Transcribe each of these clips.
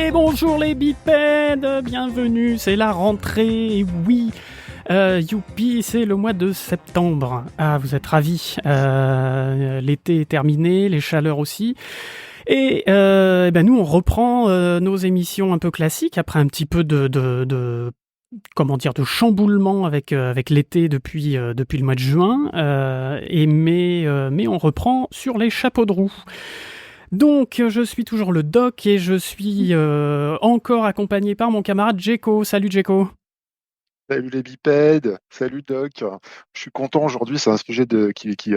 Et bonjour les bipèdes, bienvenue, c'est la rentrée, et oui, youpi, c'est le mois de septembre. Ah, vous êtes ravis, l'été est terminé, les chaleurs aussi. Et nous, on reprend nos émissions un peu classiques après un petit peu de chamboulement avec l'été depuis le mois de juin. Mais on reprend sur les chapeaux de roue. Donc, je suis toujours le doc et je suis encore accompagné par mon camarade Djeko. Salut Djeko. Salut les bipèdes, salut Doc. Je suis content aujourd'hui, c'est un sujet qui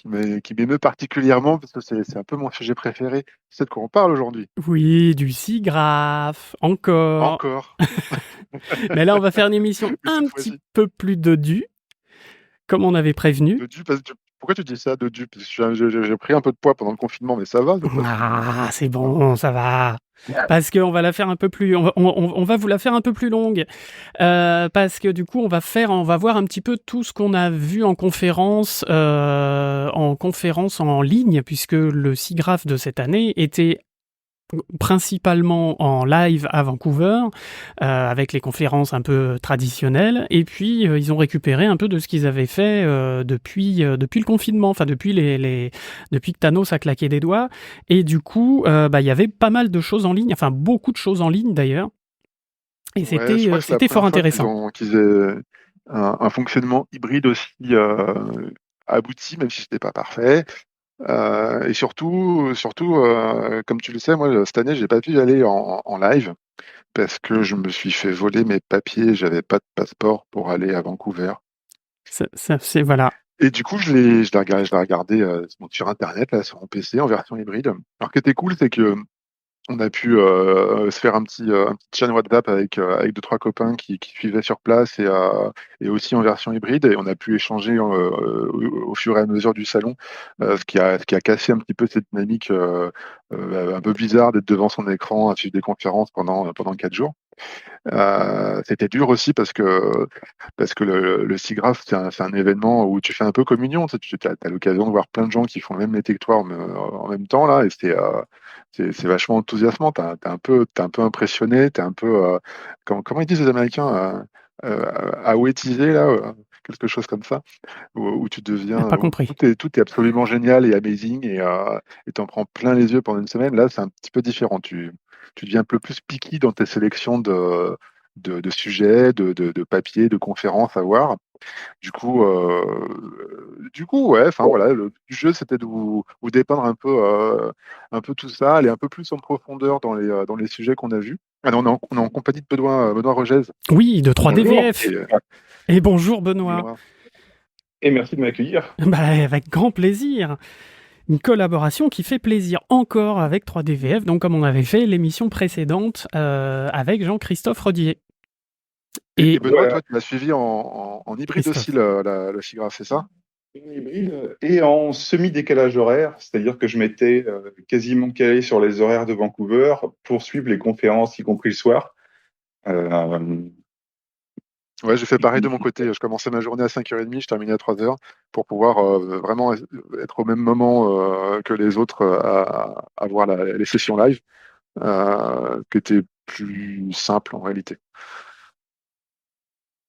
m'émeut particulièrement parce que c'est un peu mon sujet préféré. C'est de quoi on parle aujourd'hui. Oui, du SIGGRAPH, encore. Encore. Mais là, on va faire une émission Mais un cette petit fois-ci. peu plus dodue, comme on avait prévenu. Pourquoi tu dis ça, Dodu? Parce que j'ai pris un peu de poids pendant le confinement, mais ça va de toute façon. Ah, c'est bon, ça va. Parce qu'on va la faire un peu plus, on va vous la faire un peu plus longue, parce que du coup on va voir un petit peu tout ce qu'on a vu en conférence en ligne, puisque le SIGGRAPH de cette année était principalement en live à Vancouver, avec les conférences un peu traditionnelles, et puis ils ont récupéré un peu de ce qu'ils avaient fait depuis le confinement, enfin depuis depuis que Thanos a claqué des doigts, et du coup il y avait pas mal de choses en ligne, enfin beaucoup de choses en ligne d'ailleurs, et Ouais, je crois que c'est la c'était fort première fois intéressant. qu'ils aient un fonctionnement hybride aussi abouti, même si c'était pas parfait. Et surtout, comme tu le sais, moi cette année, j'ai pas pu y aller en live parce que je me suis fait voler mes papiers. J'avais pas de passeport pour aller à Vancouver. C'est voilà. Et du coup, je l'ai regardé donc sur Internet, là, sur mon PC, en version hybride. Alors, ce qui était cool, c'est que on a pu se faire un petit channel WhatsApp avec deux, trois copains qui suivaient sur place et aussi en version hybride. Et on a pu échanger au fur et à mesure du salon, ce qui a cassé un petit peu cette dynamique un peu bizarre d'être devant son écran à suivre des conférences pendant 4 jours. C'était dur aussi parce que le SIGGRAPH, c'est un événement où tu fais un peu communion. Tu as l'occasion de voir plein de gens qui font le même métier que toi en même temps là, et c'est vachement enthousiasmant. T'es un peu impressionné, t'es un peu comment ils disent les Américains, awétisé là, quelque chose comme ça, où tu deviens, Pas où compris. tout est absolument génial et amazing et t'en prends plein les yeux pendant une semaine. Là, c'est un petit peu différent. Tu deviens un peu plus picky dans tes sélections de sujets, de papiers, de conférences à voir. Ouais, enfin voilà, le but du jeu c'était de vous dépeindre un peu tout ça, aller un peu plus en profondeur dans les sujets qu'on a vus. Ah non, on est en compagnie de Benoît Rogez. Oui, de Bonjour 3DVF. Et, Et bonjour Benoît. Benoît. et merci de m'accueillir. Bah, avec grand plaisir. Une collaboration qui fait plaisir encore avec 3DVF, donc comme on avait fait l'émission précédente avec Jean-Christophe Rodier. Et Et Benoît, Voilà, toi, tu l'as suivi en hybride aussi, Christophe. le SIGGRAPH, c'est ça? hybride et en semi-décalage horaire, c'est-à-dire que je m'étais quasiment calé sur les horaires de Vancouver pour suivre les conférences, y compris le soir. Euh, Ouais, j'ai fait pareil de mon côté. Je commençais ma journée à 5h30, je terminais à 3h pour pouvoir vraiment être au même moment que les autres à voir les sessions live, qui étaient plus simples en réalité.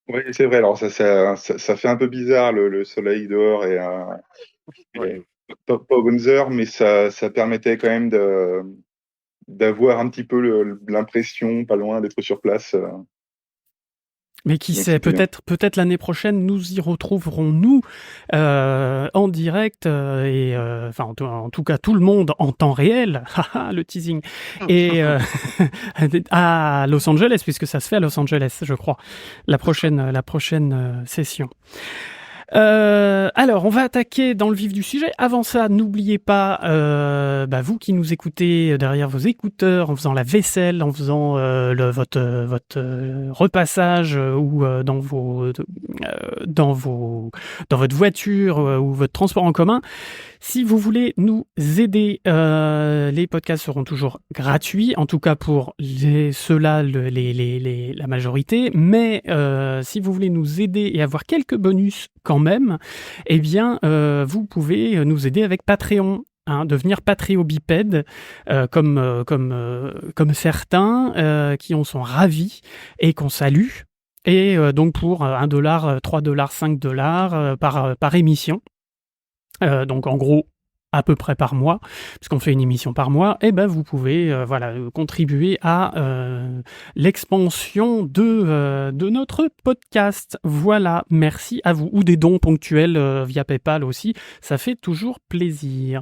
oui, c'est vrai. Alors ça fait un peu bizarre le soleil dehors Ouais. et pas aux bonnes heures, mais ça permettait quand même d'avoir un petit peu l'impression, pas loin, d'être sur place. Mais qui Donc sait, c'était bien. peut-être l'année prochaine, nous y retrouverons, nous, en direct, en tout cas, tout le monde en temps réel, haha, le teasing, et à Los Angeles, puisque ça se fait à Los Angeles, je crois, la prochaine session. Alors, on va attaquer dans le vif du sujet. Avant ça, n'oubliez pas, vous qui nous écoutez derrière vos écouteurs, en faisant la vaisselle, en faisant votre repassage ou dans votre voiture ou votre transport en commun. Si vous voulez nous aider, les podcasts seront toujours gratuits, en tout cas pour ceux-là, la majorité. Mais si vous voulez nous aider et avoir quelques bonus quand même, eh bien, vous pouvez nous aider avec Patreon. devenir patrio-bipède, comme certains qui en sont ravis et qu'on salue. Et donc pour $1, $3, $5 par émission. Donc en gros, à peu près par mois, puisqu'on fait une émission par mois, et ben vous pouvez contribuer à l'expansion de notre podcast. Voilà, merci à vous. Ou des dons ponctuels via PayPal aussi, ça fait toujours plaisir.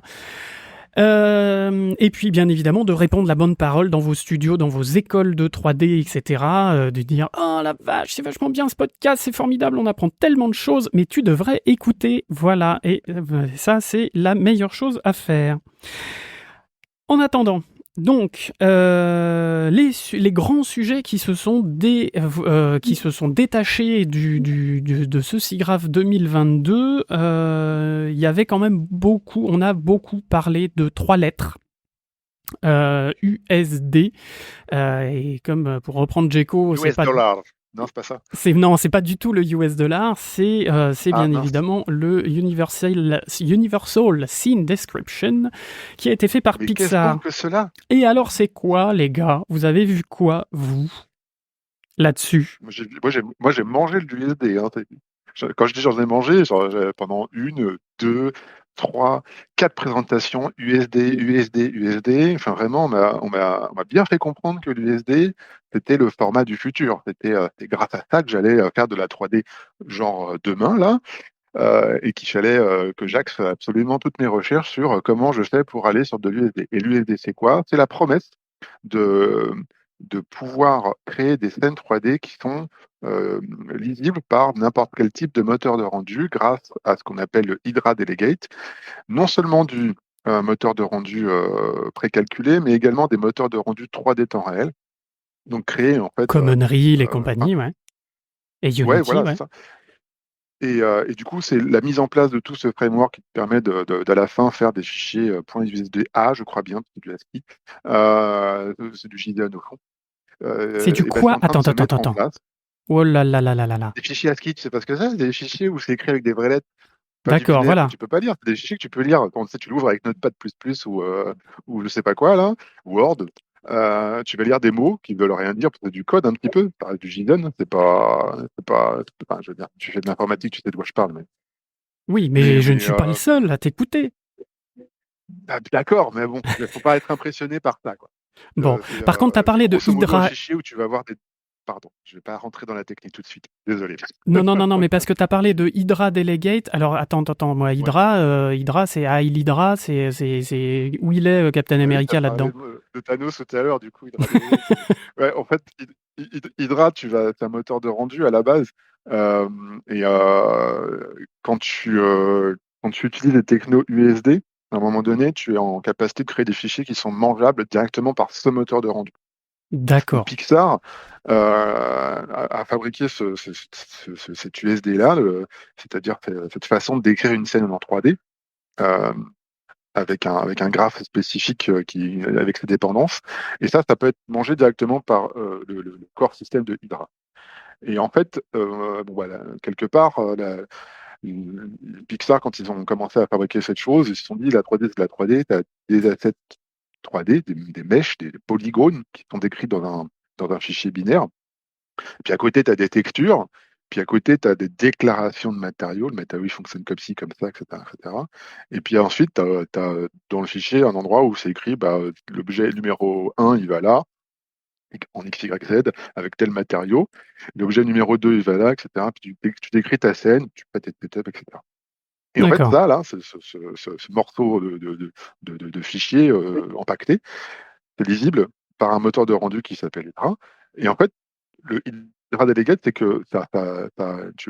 Et puis bien évidemment de répondre la bonne parole dans vos studios, dans vos écoles de 3D, etc. De dire oh la vache, c'est vachement bien ce podcast, c'est formidable, on apprend tellement de choses, mais tu devrais écouter. Voilà, et ça c'est la meilleure chose à faire. En attendant, donc les grands sujets qui se sont détachés de ce SIGGRAPH 2022, il y avait quand même on a beaucoup parlé de 3 lettres. USD, et comme pour reprendre Jeko, c'est US pas dollar. Non, c'est pas ça. non, c'est pas du tout le US dollar, c'est bien mince. évidemment le Universal Scene Description qui a été fait par Mais Pixar. qu'est-ce que cela? Et alors c'est quoi les gars? Vous avez vu quoi vous là-dessus? Moi, j'ai mangé le USD. Hein. Quand je dis j'en ai mangé, pendant 1, 2, 3, 4 présentations USD. Enfin, vraiment, on m'a bien fait comprendre que l'USD, c'était le format du futur. C'était grâce à ça que j'allais faire de la 3D genre demain, là, et qu'il fallait que j'axe absolument toutes mes recherches sur comment je fais pour aller sur de l'USD. Et l'USD, c'est quoi? C'est la promesse de, de pouvoir créer des scènes 3D qui sont lisibles par n'importe quel type de moteur de rendu grâce à ce qu'on appelle le Hydra Delegate, non seulement du moteur de rendu précalculé, mais également des moteurs de rendu 3D temps réel. Donc créer en fait... Comme Unreal et compagnie, ouais. Et Unity, ouais, voilà, ouais. c'est ça. Et du coup, c'est la mise en place de tout ce framework qui te permet d'à la fin faire des fichiers .usda, je crois bien, c'est du ASCII, c'est du JSON au fond. C'est du et ben, quoi? c'est en train de se mettre en Attends. place. Oh là là là là là là. Des fichiers ASCII, tu sais pas ce que c'est des fichiers où c'est écrit avec des vraies lettres, pas du D'accord, binaire voilà. que tu peux pas lire. C'est des fichiers que tu peux lire quand tu l'ouvres avec Notepad++ ou je sais pas quoi, là, Word. Tu vas lire des mots qui veulent rien dire, c'est du code un petit peu, pareil, du JSON, enfin, je veux dire, tu fais de l'informatique, tu sais de quoi je parle, mais... Oui, mais je ne suis pas le seul à t'écouter. D'accord, mais bon, il faut pas être impressionné par ça, quoi. Bon, par contre, tu as parlé de Hydra. Un fichier où tu vas avoir des... Pardon, je vais pas rentrer dans la technique tout de suite. Désolé. Non, mais parce que tu as parlé de Hydra Delegate. Alors, attends, moi, Hydra, Hydra, c'est Heil Hydra, c'est où il est, Captain America, là-dedans. De Thanos tout à l'heure, du coup, Hydra Delegate. Ouais, en fait, Hydra, c'est un moteur de rendu à la base. Quand tu utilises les technos USD, à un moment donné, tu es en capacité de créer des fichiers qui sont mangeables directement par ce moteur de rendu. D'accord. Pixar a fabriqué cet USD-là, c'est-à-dire cette façon de décrire une scène en 3D, avec un graphe spécifique avec ses dépendances. Et ça peut être mangé directement par le core système de Hydra. Et en fait, voilà, quelque part, Pixar, quand ils ont commencé à fabriquer cette chose, ils se sont dit la 3D, c'est la 3D, tu as des assets 3D, des mèches, des polygones qui sont décrits dans un fichier binaire. Puis à côté, tu as des textures. Puis à côté, tu as des déclarations de matériaux. Le matériau, il fonctionne comme ci, comme ça, etc. etc. Et puis ensuite, tu as dans le fichier un endroit où c'est écrit l'objet numéro 1, il va là, en X, Y, Z, avec tel matériau. L'objet numéro 2, il va là, etc. Puis tu décris ta scène, tu fais tes setups, etc. Et en fait, ça, là, ce morceau de fichier empaqueté, c'est lisible par un moteur de rendu qui s'appelle Hydra. Et en fait, le Hydra Delegate, c'est que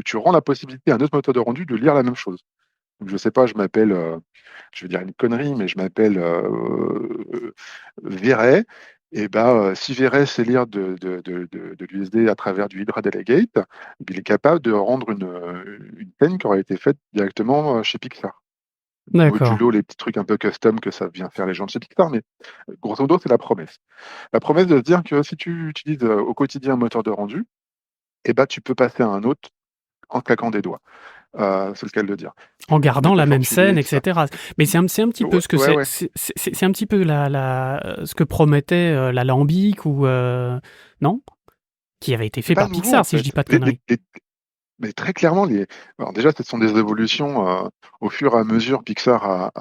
tu rends la possibilité à un autre moteur de rendu de lire la même chose. Donc, je sais pas, je m'appelle, je vais dire une connerie, mais je m'appelle Véret. Et si Véret sait lire de l'USD à travers du Hydra Delegate, il est capable de rendre une scène qui aurait été faite directement chez Pixar. Modulo, les petits trucs un peu custom que ça vient faire les gens de chez Pixar, mais grosso modo, c'est la promesse. La promesse de se dire que si tu utilises au quotidien un moteur de rendu, tu peux passer à un autre en claquant des doigts. c'est le cas de le dire. En gardant Mettre la le même fortuné, scène, tout ça. etc. Mais c'est un petit peu Ouais, ce que ouais, c'est. ouais. C'est un petit peu ce que promettait l'alambic ou non, qui avait été C'est fait pas par nouveau en Pixar, si je dis fait. pas de conneries. Mais très clairement, alors déjà, ce sont des évolutions. Au fur et à mesure, Pixar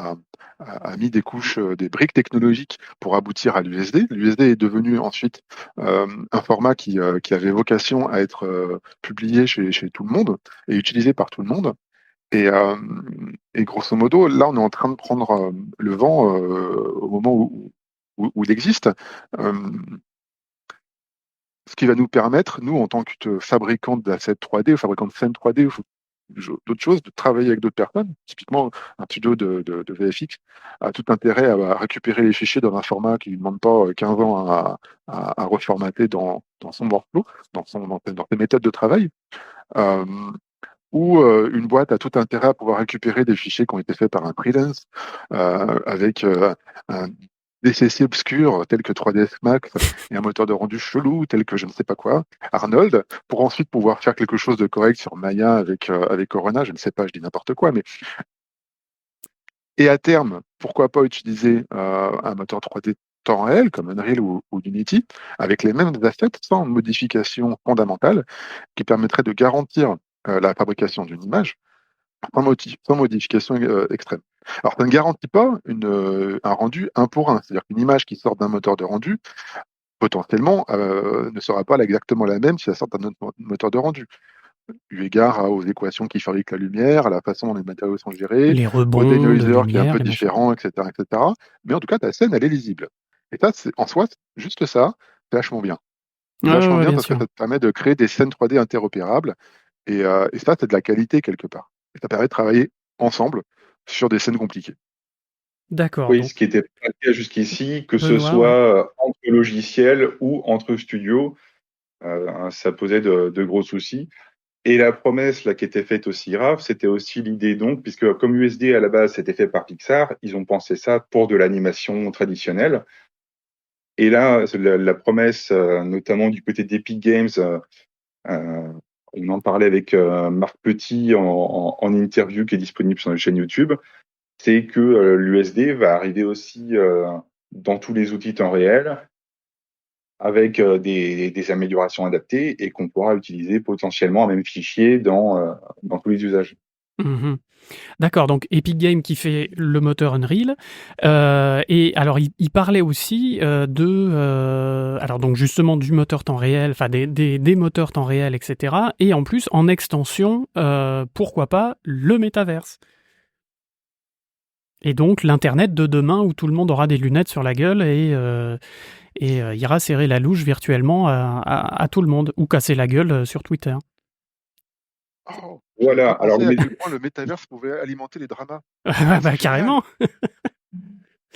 a mis des couches, des briques technologiques pour aboutir à l'USD. L'USD est devenu ensuite un format qui avait vocation à être publié chez tout le monde et utilisé par tout le monde. Et, euh, et grosso modo, là, on est en train de prendre le vent au moment où il existe. Euh, Ce qui va nous permettre, nous, en tant que fabricants d'assets 3D, ou fabricants de scènes 3D, ou d'autres choses, de travailler avec d'autres personnes. Typiquement, un studio de VFX a tout intérêt à récupérer les fichiers dans un format qui ne demande pas 15 ans à reformater dans son workflow, dans ses méthodes de travail. Euh, ou une boîte a tout intérêt à pouvoir récupérer des fichiers qui ont été faits par un freelance avec un DCC obscur tel que 3ds Max et un moteur de rendu chelou tel que je ne sais pas quoi, Arnold, pour ensuite pouvoir faire quelque chose de correct sur Maya avec Corona, je ne sais pas, je dis n'importe quoi, mais et à terme, pourquoi pas utiliser un moteur 3D temps réel comme Unreal ou Unity avec les mêmes assets sans modification fondamentale qui permettrait de garantir la fabrication d'une image sans modification extrême. Alors, ça ne garantit pas un rendu un pour un. C'est-à-dire qu'une image qui sort d'un moteur de rendu, potentiellement, ne sera pas exactement la même si elle sort d'un autre moteur de rendu. Eu égard aux équations qui fabriquent la lumière, à la façon dont les matériaux sont gérés, Les au rebonds de denoiser qui est un lumière, peu les machins. différent, etc., etc. Mais en tout cas, ta scène, elle est lisible. Et ça, en soi, juste ça, c'est vachement bien. C'est Ouais, vachement ouais, bien bien parce que sûr. ça te permet de créer des scènes 3D interopérables. Et ça, c'est de la qualité quelque part. Et ça permet de travailler ensemble sur des scènes compliquées. D'accord. Oui, Donc ce qui était pas le cas jusqu'ici, que ce Benoît, ouais. soit entre logiciels ou entre studios, ça posait de gros soucis. Et la promesse là qui était faite aussi grave, c'était aussi l'idée donc, puisque comme USD à la base c'était fait par Pixar, ils ont pensé ça pour de l'animation traditionnelle. Et là, la promesse, notamment du côté d'Epic Games, euh, on en parlait avec Marc Petit en interview qui est disponible sur la chaîne YouTube, c'est que l'USD va arriver aussi dans tous les outils temps réel avec des améliorations adaptées et qu'on pourra utiliser potentiellement en même fichier dans tous les usages. Mhm. D'accord, donc Epic Games qui fait le moteur Unreal. Et alors, il parlait aussi alors donc justement du moteur temps réel, enfin des moteurs temps réel, etc. Et en plus, en extension, pourquoi pas le métaverse. Et donc l'Internet de demain où tout le monde aura des lunettes sur la gueule et ira serrer la louche virtuellement à tout le monde, ou casser la gueule sur Twitter. Oh, j'avais Voilà, pas alors pensé à quel point le métaverse pouvait alimenter les dramas. Ah, c'est Bah génial. carrément.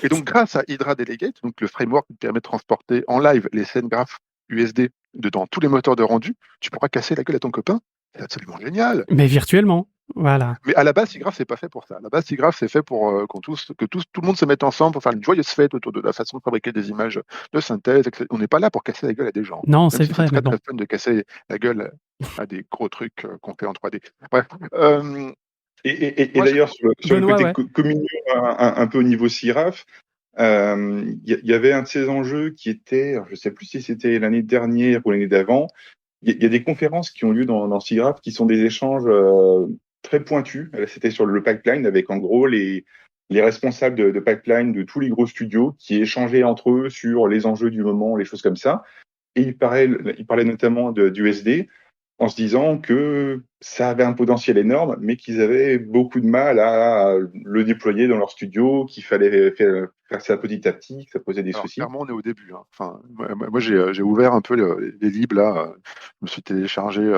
Et donc, grâce à Hydra Delegate, donc le framework qui permet de transporter en live les scènes graphes USD dans tous les moteurs de rendu, tu pourras casser la gueule à ton copain. C'est absolument génial. Mais virtuellement, voilà. Mais à la base, SIGGRAPH, c'est pas fait pour ça. À la base, SIGGRAPH, c'est fait pour que tout le monde se mette ensemble pour faire une joyeuse fête autour de la façon de fabriquer des images de synthèse, etc. On n'est pas là pour casser la gueule à des gens, Non, même c'est si c'est vrai, mais très bon. très fun de casser la gueule à des gros trucs qu'on fait en 3D. Bref, euh, et moi, d'ailleurs, sur le Benoît, côté ouais. communion, un peu au niveau SIRAF, y avait un de ces enjeux qui était, alors je sais plus si c'était l'année dernière ou l'année d'avant, il y a des conférences qui ont lieu dans SIGGRAPH qui sont des échanges très pointus. C'était sur le pipeline avec en gros les responsables de pipeline de tous les gros studios qui échangeaient entre eux sur les enjeux du moment, les choses comme ça. Et il parlait notamment du SD en se disant que ça avait un potentiel énorme, mais qu'ils avaient beaucoup de mal à le déployer dans leur studio, qu'il fallait faire ça petit à petit, que ça posait des alors soucis. clairement, on est au début, hein. Enfin, moi, j'ai ouvert un peu les libres là. Je me suis téléchargé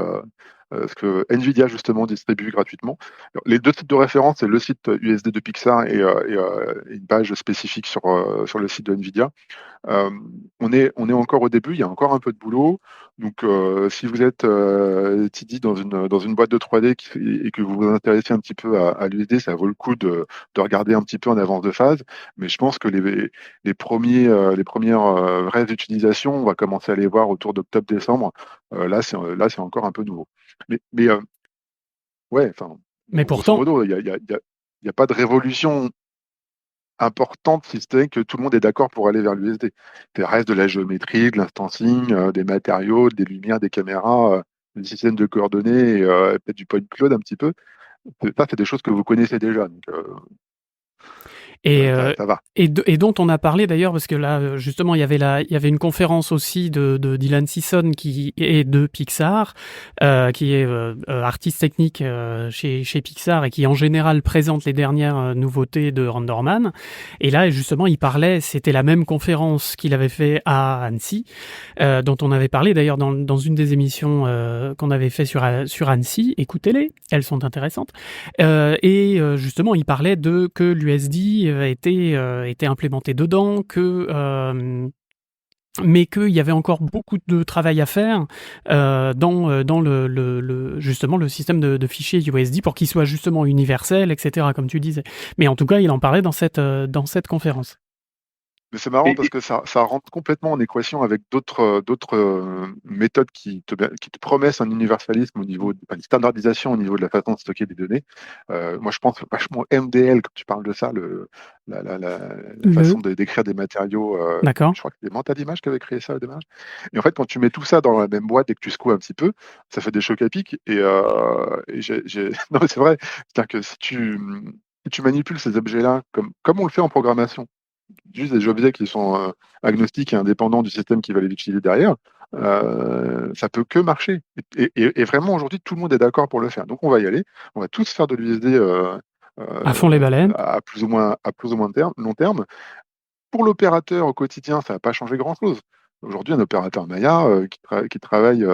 ce que Nvidia justement distribue gratuitement. Alors, les deux sites de référence, c'est le site USD de Pixar et une page spécifique sur le site de Nvidia. Euh, on est encore au début, il y a encore un peu de boulot. Donc, si vous êtes TD dans une boîte de 3D et que vous vous intéressez un petit peu à l'USD, ça vaut le coup de regarder un petit peu en avance de phase. Mais je pense que les premières vraies utilisations, on va commencer à les voir autour d'octobre-décembre. Là, c'est encore un peu nouveau. Mais ouais, enfin, Mais Grosso pourtant, modo, il y a pas de révolution importante, si ce n'est que tout le monde est d'accord pour aller vers l'USD. Il reste de la géométrie, de l'instancing, des matériaux, des lumières, des caméras, des systèmes de coordonnées, et peut-être du point cloud un petit peu. Ça, c'est des choses que vous connaissez déjà, donc et, ça va. et dont on a parlé d'ailleurs, parce que là, justement, il y avait une conférence aussi de Dylan Sisson qui est de Pixar, qui est artiste technique chez Pixar et qui en général présente les dernières nouveautés de Renderman. Et là, justement, il parlait, c'était la même conférence qu'il avait fait à Annecy, dont on avait parlé d'ailleurs dans une des émissions qu'on avait fait sur Annecy. Écoutez-les, elles sont intéressantes. Justement, il parlait que l'USD était implémenté dedans, mais qu'il y avait encore beaucoup de travail à faire dans justement le système de fichiers USD pour qu'il soit justement universel, etc., comme tu disais. Mais en tout cas, il en parlait dans cette conférence. Mais c'est marrant Et, parce que ça rentre complètement en équation avec d'autres méthodes qui te promettent un universalisme au niveau, une standardisation au niveau de la façon de stocker des données. Moi, je pense vachement MDL quand tu parles de ça, la façon d'écrire des matériaux. D'accord. Je crois que c'est Mental Image qui avait créé ça au démarrage. Et en fait, quand tu mets tout ça dans la même boîte et que tu secoues un petit peu, ça fait des chocs à pic. Non, mais c'est vrai. C'est-à-dire que si tu manipules ces objets-là comme on le fait en programmation, juste des objets qui sont agnostiques et indépendants du système qui va les utiliser derrière, ça peut que marcher. Et vraiment, aujourd'hui, tout le monde est d'accord pour le faire. Donc, on va y aller. On va tous faire de l'USD À fond les baleines. à plus ou moins long terme. Pour l'opérateur au quotidien, ça va pas changer grand-chose. Aujourd'hui, un opérateur Maya qui travaille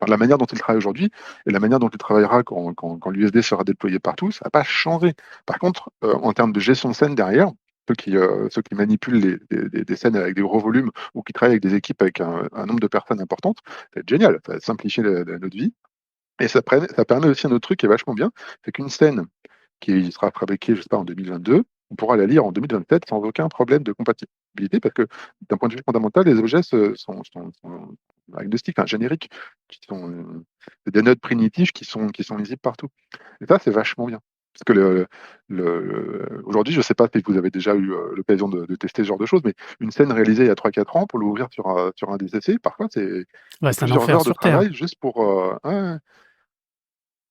la manière dont il travaille aujourd'hui et la manière dont il travaillera quand l'USD sera déployé partout, ça va pas changer. Par contre, en termes de gestion de scène derrière, ceux qui manipulent des scènes avec des gros volumes ou qui travaillent avec des équipes avec un nombre de personnes importantes, ça va être génial, ça va simplifier notre vie. Et ça permet aussi un autre truc qui est vachement bien, c'est qu'une scène qui sera fabriquée, je sais pas, en 2022, on pourra la lire en 2027 sans aucun problème de compatibilité, parce que d'un point de vue fondamental, les objets sont agnostiques, enfin, génériques, c'est des nodes primitives qui sont lisibles partout. Et ça, c'est vachement bien. Parce que aujourd'hui, je ne sais pas si vous avez déjà eu l'occasion de tester ce genre de choses, mais une scène réalisée il y a 3-4 ans, pour l'ouvrir sur un DCC, parfois c'est Ouais, c'est un plusieurs enfer heures de sur Terre. travail juste pour...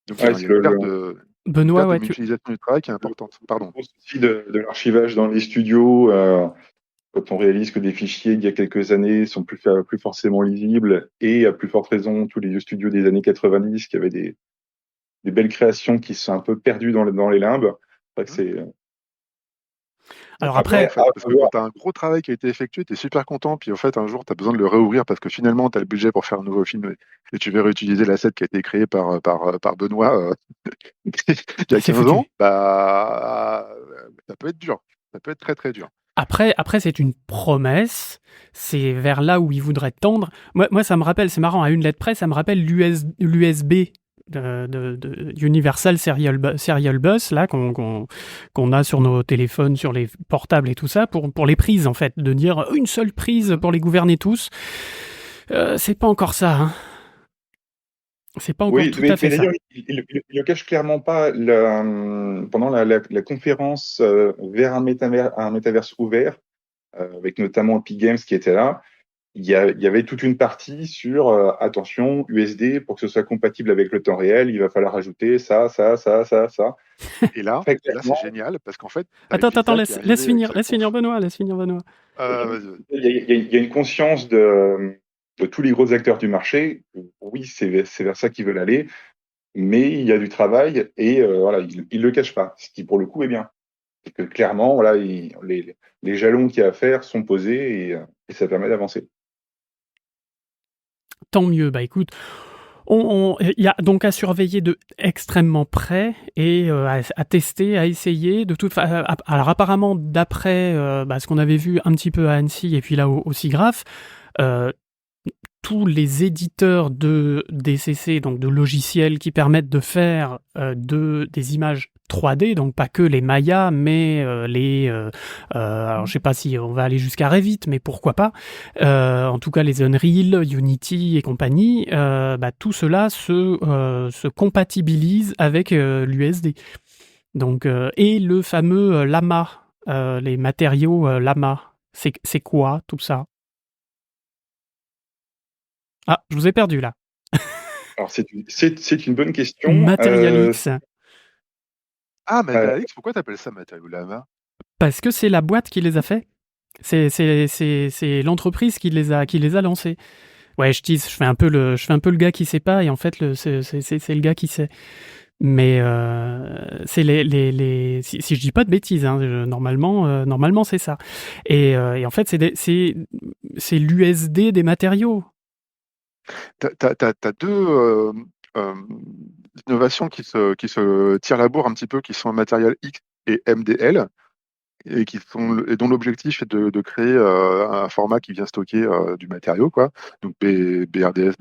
Donc, Ouais, il y a une Benoît, perte de ouais, mutualisation du travail qui est importante. Pardon. aussi de l'archivage dans les studios, quand on réalise que des fichiers d'il y a quelques années sont plus forcément lisibles, et à plus forte raison tous les vieux studios des années 90 qui avaient des belles créations qui se sont un peu perdues dans les limbes. C'est vrai que c'est... Alors Après, après, Parce que quand tu as un gros travail qui a été effectué, tu es super content, puis en fait, un jour, tu as besoin de le réouvrir parce que finalement, tu as le budget pour faire un nouveau film et tu veux réutiliser l'asset qui a été créé par Benoît il y a c'est 15 ans, foutu. ça peut être dur. Ça peut être très, très dur. Après, c'est une promesse. C'est vers là où il voudrait tendre. Moi, ça me rappelle, c'est marrant, à une lettre près, ça me rappelle l'USB de Universal Serial Bus, là, qu'on a sur nos téléphones, sur les portables et tout ça, pour les prises, en fait. De dire une seule prise pour les gouverner tous. C'est pas encore ça, hein. C'est pas encore tout à fait ça. D'ailleurs, il ne cache clairement pas pendant la conférence vers un métaverse ouvert, avec notamment Epic Games qui était là. Il y avait toute une partie sur attention, USD, pour que ce soit compatible avec le temps réel, il va falloir ajouter ça. Et là, Très c'est clairement, génial parce qu'en fait, t'as Attends, Epica qui est laisse arrivé avec sa finir Benoît, laisse finir Benoît. Vas-y. il y a une conscience de tous les gros acteurs du marché. Oui, c'est vers ça qu'ils veulent aller, mais il y a du travail et voilà, ils le cachent pas, ce qui pour le coup est bien. C'est que clairement, voilà, les jalons qu'il y a à faire sont posés et ça permet d'avancer. Tant mieux, bah écoute, il y a donc à surveiller de extrêmement près et à tester, à essayer. Alors apparemment, d'après ce qu'on avait vu un petit peu à Annecy et puis là au SIGGRAPH, tous les éditeurs de DCC, donc de logiciels qui permettent de faire des images 3D, donc pas que les Maya, mais alors je sais pas si on va aller jusqu'à Revit, mais pourquoi pas. En tout cas, les Unreal, Unity et compagnie, tout cela se compatibilise avec l'USD. Donc, et le fameux Lama, les matériaux Lama, c'est quoi tout ça? Ah, je vous ai perdu là. Alors c'est une bonne question. Material X, Ah, Material X, pourquoi t'appelles ça Material Lama? parce que c'est la boîte qui les a fait. C'est l'entreprise qui les a lancés. Ouais, je tease, je fais un peu le gars qui sait pas, et en fait, c'est le gars qui sait. Mais c'est si je dis pas de bêtises, hein, normalement c'est ça. Et en fait, c'est l'USD des matériaux. T'as deux innovations qui se tirent la bourre un petit peu, qui sont Material X et MDL, et dont l'objectif est de créer un format qui vient stocker du matériau, quoi. Donc BRDS,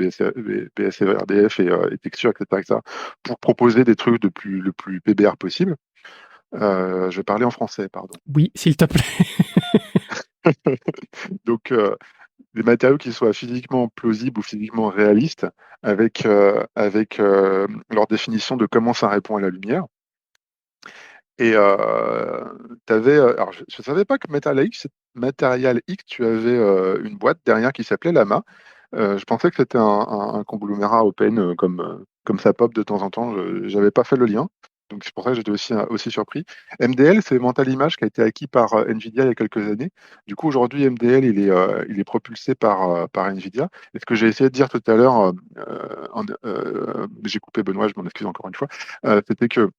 BSRDF et texture, etc., pour proposer des trucs le plus PBR possible. Je vais parler en français, pardon. Oui, s'il te plaît. Donc, des matériaux qui soient physiquement plausibles ou physiquement réalistes avec leur définition de comment ça répond à la lumière. Et alors je ne savais pas que Material X, tu avais une boîte derrière qui s'appelait Lama. Je pensais que c'était un conglomérat open comme ça pop de temps en temps. Je n'avais pas fait le lien. Donc c'est pour ça que j'étais aussi surpris. MDL, c'est Mental Image qui a été acquis par Nvidia il y a quelques années. Du coup, aujourd'hui, MDL, il est propulsé par Nvidia. Et ce que j'ai essayé de dire tout à l'heure, j'ai coupé Benoît, je m'en excuse encore une fois, c'était que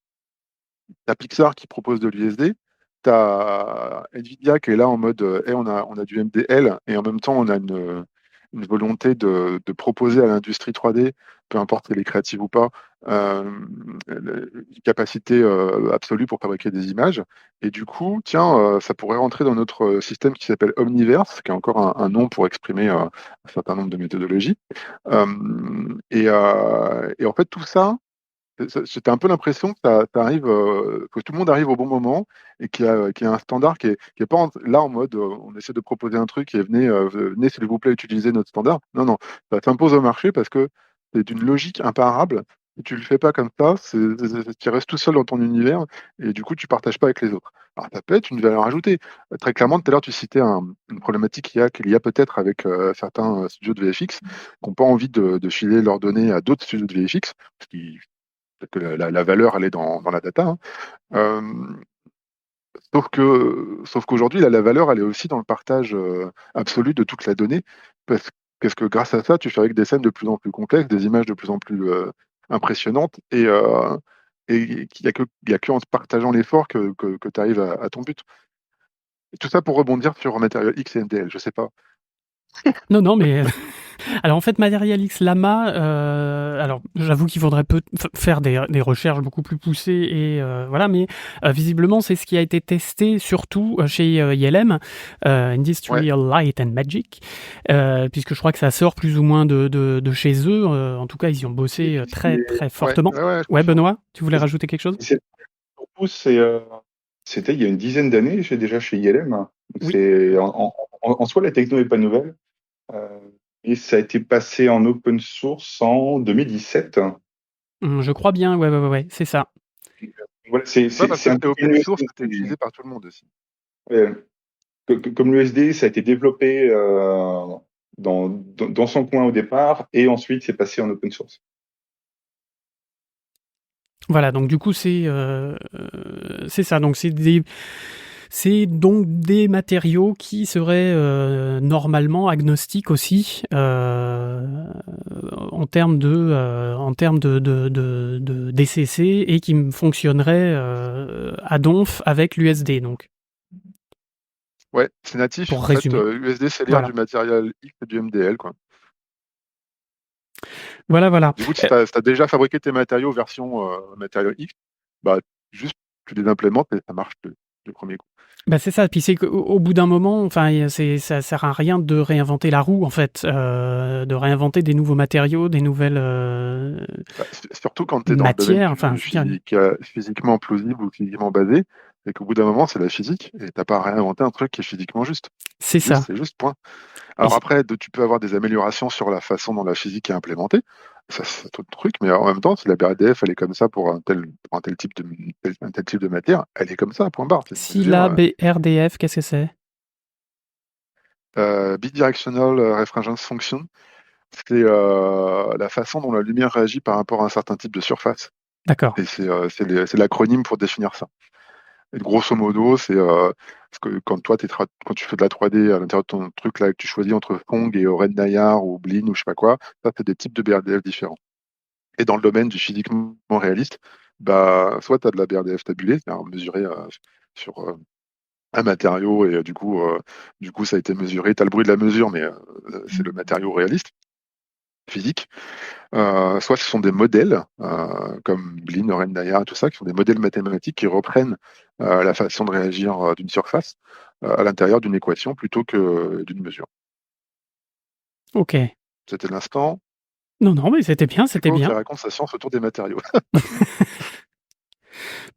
t'as Pixar qui propose de l'USD, t'as Nvidia qui est là en mode hey, on a du MDL, et en même temps on a une volonté de proposer à l'industrie 3D, peu importe si elle est créative ou pas, une capacité absolue pour fabriquer des images. Et du coup, tiens, ça pourrait rentrer dans notre système qui s'appelle Omniverse, qui est encore un nom pour exprimer un certain nombre de méthodologies. Et en fait, tout ça, c'était un peu l'impression que ça arrive, que tout le monde arrive au bon moment, et qu'il y a un standard qui est pas là en mode on essaie de proposer un truc et venez s'il vous plaît utiliser notre standard. Non, non, ça s'impose au marché parce que c'est d'une logique imparable. Si tu le fais pas comme ça, tu restes tout seul dans ton univers, et du coup tu partages pas avec les autres. Alors ça peut être une valeur ajoutée. Très clairement, tout à l'heure tu citais une problématique qu'il y a peut-être avec certains studios de VFX qui n'ont pas envie de filer leurs données à d'autres studios de VFX, parce qu'ils peut-être que la valeur, elle est dans la data, hein. Euh, sauf qu'aujourd'hui, la valeur, elle est aussi dans le partage absolu de toute la donnée. Parce que grâce à ça, tu fais avec des scènes de plus en plus complexes, des images de plus en plus impressionnantes, et il y a que en partageant l'effort que tu arrives à ton but. Et tout ça pour rebondir sur Material X et MDL, je sais pas. Non, mais alors en fait, Material X Lama, alors j'avoue qu'il faudrait faire des recherches beaucoup plus poussées, et voilà, mais visiblement c'est ce qui a été testé surtout chez ILM, Industrial Light and Magic, puisque je crois que ça sort plus ou moins de chez eux. En tout cas, ils y ont bossé très très fortement. Ouais, Benoît, tu voulais rajouter quelque chose? Surtout, c'était il y a une dizaine d'années, j'ai déjà chez ILM. Donc Oui. en soi, la techno n'est pas nouvelle. Et ça a été passé en open source en 2017. Je crois bien, ouais, c'est ça. Voilà, Parce que c'était open source, c'était utilisé par tout le monde aussi. Comme l'USD, ça a été développé dans son coin au départ, et ensuite c'est passé en open source. Voilà, donc du coup c'est ça. Donc c'est donc des matériaux qui seraient normalement agnostiques aussi en termes de DCC, et qui fonctionneraient à donf avec l'USD. Donc Ouais, c'est natif. pour En résumer, fait, USD, c'est l'ère voilà. du Material X et du MDL, quoi. Voilà. Du coup, si tu as déjà fabriqué tes matériaux version Material X, bah, juste tu les implémentes et ça marche du premier coup. Bah, c'est ça, puis c'est qu'au bout d'un moment, enfin, ça sert à rien de réinventer la roue, en fait, de réinventer des nouveaux matériaux, des nouvelles Bah, surtout quand tu es dans le domaine matières, enfin, je veux dire, physiquement plausible ou physiquement basé, c'est qu'au bout d'un moment, c'est la physique et t'as pas à réinventer un truc qui est physiquement juste. c'est ça. C'est juste point. Et Alors après, tu peux avoir des améliorations sur la façon dont la physique est implémentée. Ça, c'est tout le truc, mais en même temps, si la BRDF, elle est comme ça pour un tel type de matière, elle est comme ça, point barre. C'est une si mesure, la BRDF, qu'est-ce que c'est? Bidirectional Refringence Function. C'est la façon dont la lumière réagit par rapport à un certain type de surface. D'accord. Et c'est l'acronyme pour définir ça. Et grosso modo, c'est parce que quand tu fais de la 3D à l'intérieur de ton truc là que tu choisis entre Phong et Red Nayar ou Blin ou je sais pas quoi, ça c'est des types de BRDF différents. Et dans le domaine du physiquement réaliste, bah soit tu as de la BRDF tabulée, c'est-à-dire mesurée sur un matériau et du coup ça a été mesuré, tu as le bruit de la mesure, mais c'est le matériau réaliste, physique. Soit ce sont des modèles, comme Blin, Oren Nayar et tout ça, qui sont des modèles mathématiques qui reprennent la façon de réagir d'une surface à l'intérieur d'une équation plutôt que d'une mesure. Ok. C'était l'instant Non, non, mais c'était bien, c'était Thibaut qui bien. raconte sa science autour des matériaux.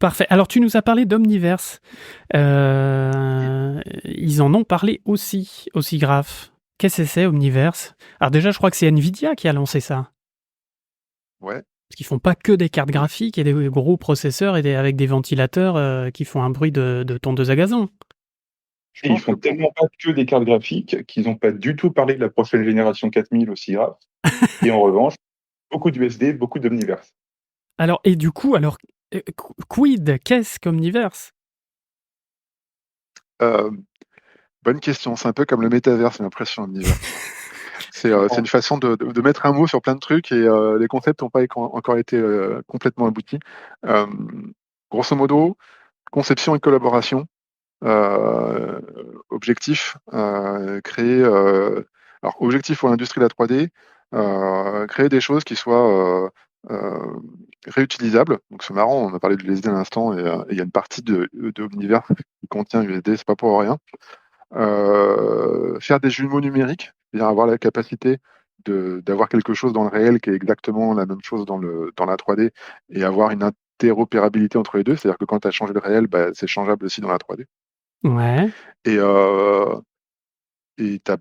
Parfait. Alors, tu nous as parlé d'Omniverse. Ils en ont parlé aussi grave. Qu'est-ce que c'est, Omniverse? Alors déjà, je crois que c'est Nvidia qui a lancé ça. Ouais. Parce qu'ils font pas que des cartes graphiques et des gros processeurs avec des ventilateurs qui font un bruit de tondeuse à gazon. Je Et ils pense que font tellement pas que des cartes graphiques qu'ils n'ont pas du tout parlé de la prochaine génération 4000 aussi grave. Et en revanche, beaucoup d'USD, beaucoup d'Omniverse. Alors, et du coup, quid? Qu'est-ce qu'Omniverse? euh, bonne question. C'est un peu comme le métavers, j'ai l'impression, Omniverse. C'est une façon de mettre un mot sur plein de trucs et les concepts n'ont pas encore été complètement aboutis. Euh, Grosso modo, conception et collaboration. Objectif, créer. Objectif pour l'industrie de la 3D, créer des choses qui soient réutilisables. Donc c'est marrant, on a parlé de l'USD à l'instant et il y a une partie de l'univers qui contient USD, c'est pas pour rien. Faire des jumeaux numériques, c'est-à-dire avoir la capacité d'avoir quelque chose dans le réel qui est exactement la même chose dans la 3D et avoir une interopérabilité entre les deux, c'est-à-dire que quand tu as changé le réel, bah, c'est changeable aussi dans la 3D. Ouais. Et tu as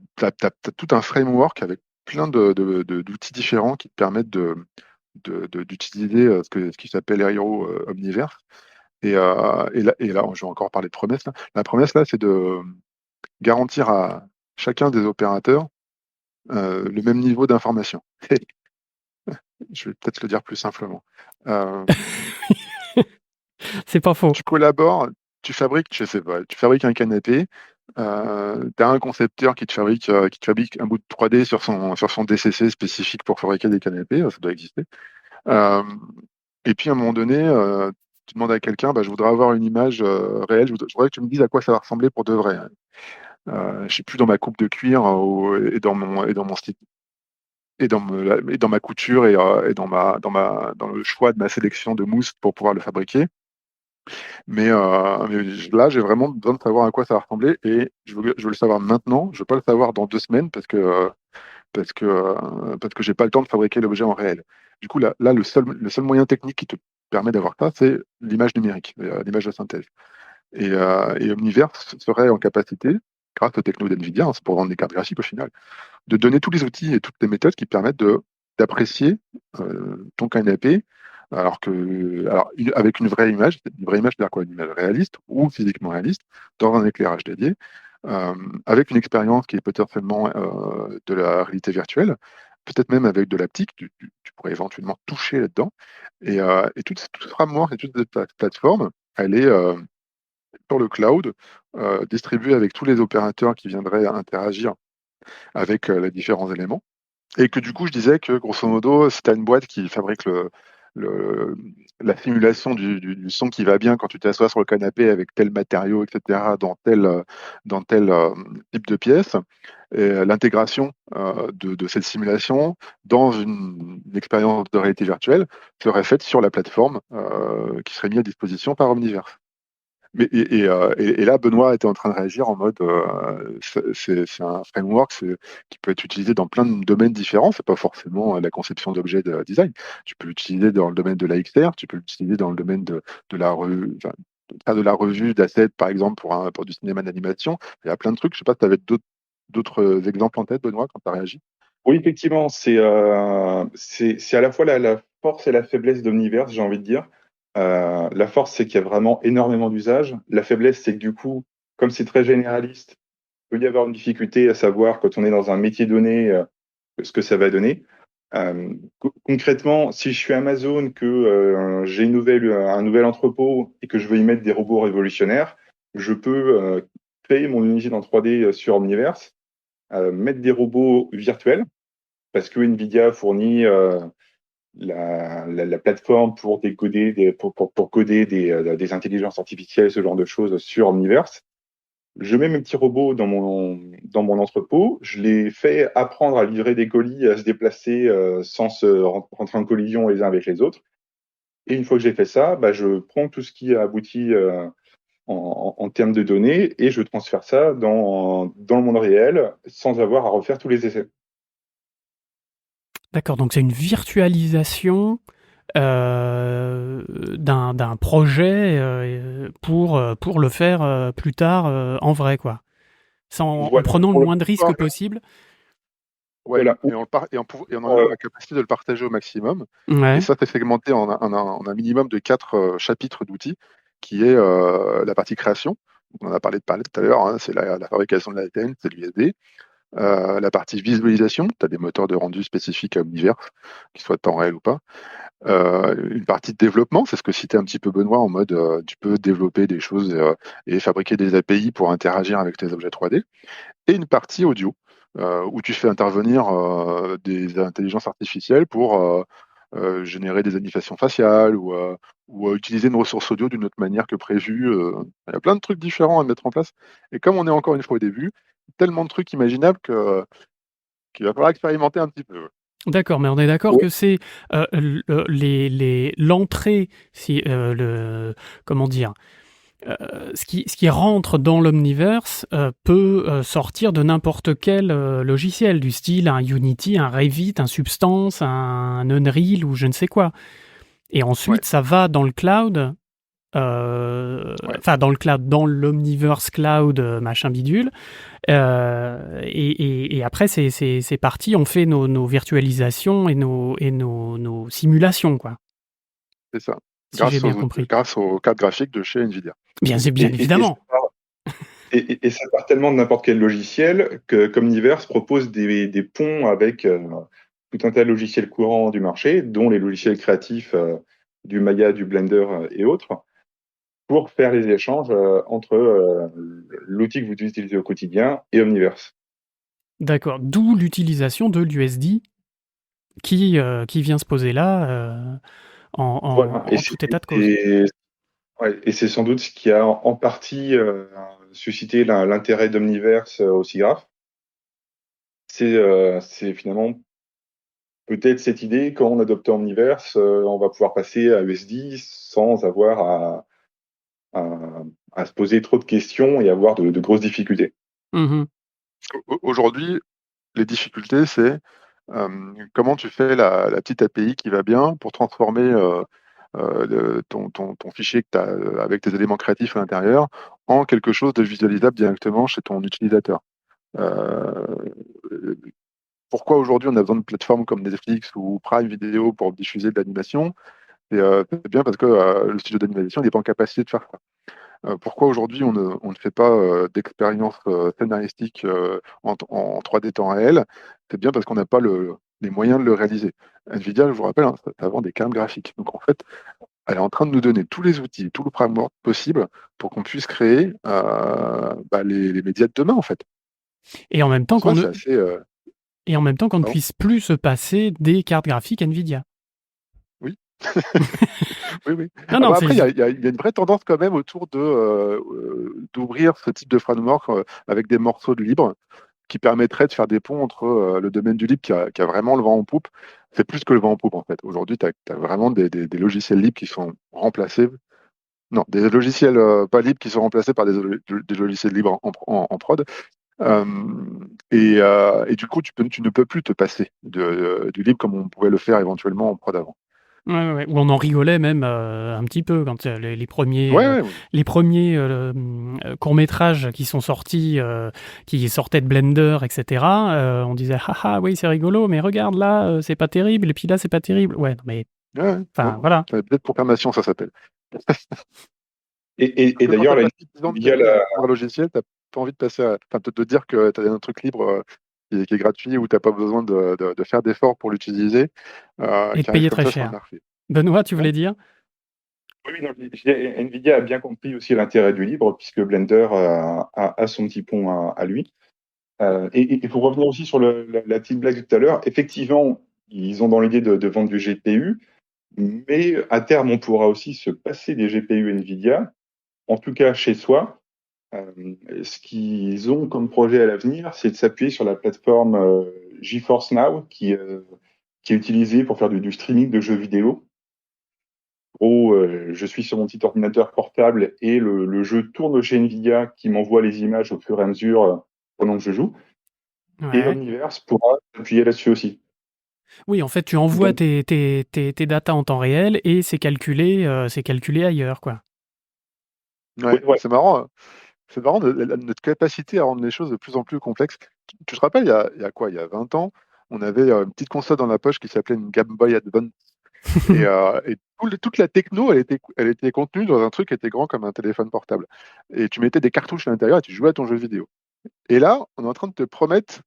tout un framework avec plein d'outils différents qui te permettent d'utiliser ce qui s'appelle Hero Omniverse. Et là, je vais encore parler de promesse. Là. La promesse, là, c'est de garantir à chacun des opérateurs le même niveau d'information. Je vais peut-être le dire plus simplement. Euh, C'est pas faux. Tu collabores, je sais pas, tu fabriques un canapé, tu as un concepteur qui te fabrique un bout de 3D sur son DCC spécifique pour fabriquer des canapés, ça doit exister. Euh, et puis à un moment donné, tu demandes à quelqu'un, bah, je voudrais avoir une image réelle, je voudrais que tu me dises à quoi ça va ressembler pour de vrai. Je sais plus dans ma coupe de cuir et dans mon style et dans ma couture et dans le choix de ma sélection de mousse pour pouvoir le fabriquer. Mais là, j'ai vraiment besoin de savoir à quoi ça va ressembler et je veux le savoir maintenant. Je veux pas le savoir dans 2 semaines parce que j'ai pas le temps de fabriquer l'objet en réel. Du coup, là, le seul moyen technique qui te permet d'avoir ça, c'est l'image numérique, l'image de synthèse. Et Omniverse serait en capacité, grâce aux technos d'NVIDIA, hein, c'est pour vendre des cartes graphiques au final, de donner tous les outils et toutes les méthodes qui permettent d'apprécier ton canapé avec une vraie image, c'est-à-dire quoi, une image réaliste ou physiquement réaliste, dans un éclairage dédié, euh, avec une expérience qui est peut-être seulement de la réalité virtuelle, peut-être même avec de l'haptique, tu pourrais éventuellement toucher là-dedans, et tout ce framework et toute cette plateforme, elle est sur le cloud, distribuée avec tous les opérateurs qui viendraient interagir avec les différents éléments. Et que du coup, je disais que grosso modo, si tu as une boîte qui fabrique le- la simulation du son qui va bien quand tu t'assois sur le canapé avec tel matériau, etc., dans tel type de pièce, et l'intégration de cette simulation dans une expérience de réalité virtuelle serait faite sur la plateforme qui serait mise à disposition par Omniverse. Mais, et là, Benoît était en train de réagir en mode c'est un framework qui peut être utilisé dans plein de domaines différents. C'est pas forcément la conception d'objets de design. Tu peux l'utiliser dans le domaine de l'AXR, tu peux l'utiliser dans le domaine de la revue, enfin, faire de la revue d'assets, par exemple, pour du cinéma d'animation. Il y a plein de trucs. Je sais pas si tu avais d'autres exemples en tête, Benoît, quand tu as réagi. Oui, effectivement, c'est à la fois la force et la faiblesse d'Omniverse, j'ai envie de dire. La force, c'est qu'il y a vraiment énormément d'usages. La faiblesse, c'est que du coup, comme c'est très généraliste, il peut y avoir une difficulté à savoir quand on est dans un métier donné, ce que ça va donner. Concrètement, si je suis Amazon, que j'ai un nouvel entrepôt et que je veux y mettre des robots révolutionnaires, je peux créer mon unité en 3D sur Omniverse, mettre des robots virtuels parce que Nvidia fournit la plateforme pour décoder pour coder des intelligences artificielles, ce genre de choses sur Omniverse. Je mets mes petits robots dans mon entrepôt, je les fais apprendre à livrer des colis, à se déplacer sans se rentrer en collision les uns avec les autres. Et une fois que j'ai fait ça, bah, je prends tout ce qui a abouti en termes de données et je transfère ça dans le monde réel sans avoir à refaire tous les essais. D'accord, donc c'est une virtualisation d'un projet pour le faire plus tard en vrai, quoi. En Voilà, prenant le pour le moins de risques possible. Ouais, voilà. et en ayant la capacité de le partager au maximum. Et Ouais, ça, c'est segmenté en un minimum de 4 chapitres d'outils, qui est la partie création. On en a parlé tout à l'heure, hein, c'est la fabrication de la l'ATN, c'est l'USD. La partie visualisation, tu as des moteurs de rendu spécifiques à Omniverse, qu'ils soient temps réel ou pas. Une partie de développement, c'est ce que citait un petit peu Benoît, en mode tu peux développer des choses et fabriquer des API pour interagir avec tes objets 3D. Et une partie audio, où tu fais intervenir des intelligences artificielles pour générer des animations faciales ou utiliser une ressource audio d'une autre manière que prévu. Il y a plein de trucs différents à mettre en place. Et comme on est encore une fois au début, tellement de trucs imaginables qu'il va falloir expérimenter un petit peu. d'accord, mais on est d'accord Oui, que c'est l'entrée, si, comment dire, ce qui rentre dans l'Omniverse peut sortir de n'importe quel logiciel, du style un Unity, un Revit, un Substance, un Unreal ou je ne sais quoi. Et Ouais, ensuite, ça va dans le cloud, ouais, enfin dans le cloud, dans l'Omniverse Cloud, machin bidule. Et après, c'est parti, on fait nos virtualisations et nos simulations, quoi, c'est ça. si j'ai bien compris. Grâce aux cartes graphiques de chez Nvidia. Bien, c'est bien et évidemment. et ça part tellement de n'importe quel logiciel que Comniverse propose des ponts avec tout un tas de logiciels courants du marché, dont les logiciels créatifs du Maya, du Blender et autres, pour faire les échanges entre l'outil que vous utilisez au quotidien et Omniverse. D'accord. D'où l'utilisation de l'USD qui vient se poser là Voilà. en tout état de cause. Et c'est sans doute ce qui a en partie suscité l'intérêt d'Omniverse au SIGGRAPH. C'est finalement peut-être cette idée, quand on adopte Omniverse, on va pouvoir passer à USD sans avoir à, à se poser trop de questions et avoir de grosses difficultés. Mhm. Aujourd'hui, les difficultés, c'est comment tu fais la petite API qui va bien pour transformer ton fichier que tu as avec tes éléments créatifs à l'intérieur en quelque chose de visualisable directement chez ton utilisateur. Euh, Pourquoi aujourd'hui on a besoin de plateformes comme Netflix ou Prime Video pour diffuser de l'animation? C'est bien parce que le studio d'animation n'est pas en capacité de faire ça. Pourquoi aujourd'hui on ne fait pas d'expérience scénaristique en 3D temps réel? C'est bien parce qu'on n'a pas les moyens de le réaliser. Nvidia, je vous rappelle, hein, ça vend des cartes graphiques. Donc en fait, elle est en train de nous donner tous les outils, tout le framework possible pour qu'on puisse créer les médias de demain, en fait. Et en même En temps soi, c'est assez. et en même temps qu'on ne Pardon. puisse plus se passer des cartes graphiques Nvidia. Oui, oui, oui. Non, Ah non, bah c'est après, il y a une vraie tendance quand même autour d'ouvrir ce type de framework avec des morceaux de libre qui permettrait de faire des ponts entre le domaine du libre qui a vraiment le vent en poupe. C'est plus que le vent en poupe, en fait. Aujourd'hui, tu as vraiment des logiciels libres qui sont remplacés Non, des logiciels pas libres qui sont remplacés par des logiciels libres en prod. Euh, et du coup, tu ne peux plus te passer du libre comme on pouvait le faire éventuellement en prod avant. Ouais, ouais, ouais. Où on en rigolait même un petit peu quand Ouais, ouais, ouais. les premiers courts-métrages qui sont sortis, qui sortaient de Blender, etc. On disait, haha, oui, c'est rigolo, mais regarde là, c'est pas terrible, et puis là, c'est pas terrible. Ouais, non, mais Ouais, ouais. enfin, Non, voilà. peut-être confirmation, ça s'appelle. Et Que quand tu d'ailleurs, as là, passé 10 ans de ta Nvidia, vie à apprendre un logiciel, tu pas envie de passer enfin, de te dire que tu as un truc libre qui est gratuit ou tu n'as pas besoin de faire d'efforts pour l'utiliser, Et de qui arrive payer comme très ça sur le cher. marché. Benoît, tu Ouais. voulais dire? oui, non, Nvidia a bien compris aussi l'intérêt du libre, puisque Blender a son petit pont à lui. Et pour revenir aussi sur la petite blague de tout à l'heure, effectivement, ils ont dans l'idée de vendre du GPU, mais à terme, on pourra aussi se passer des GPU Nvidia, en tout cas chez soi. Ce qu'ils ont comme projet à l'avenir, c'est de s'appuyer sur la plateforme GeForce Now, qui est utilisée pour faire du streaming de jeux vidéo. En gros, je suis sur mon petit ordinateur portable et le jeu tourne chez Nvidia qui m'envoie les images au fur et à mesure pendant que je joue. Et Ouais. Omniverse pourra appuyer là-dessus aussi. Oui, en fait, tu envoies Donc, tes datas en temps réel et c'est calculé ailleurs, quoi. Ouais, ouais, ouais. c'est marrant notre capacité à rendre les choses de plus en plus complexes. Tu te rappelles, il y a quoi? Il y a 20 ans, on avait une petite console dans la poche qui s'appelait une Game Boy Advance. Et toute la techno, elle était contenue dans un truc qui était grand comme un téléphone portable. Et tu mettais des cartouches à l'intérieur et tu jouais à ton jeu vidéo. Et là, on est en train de te promettre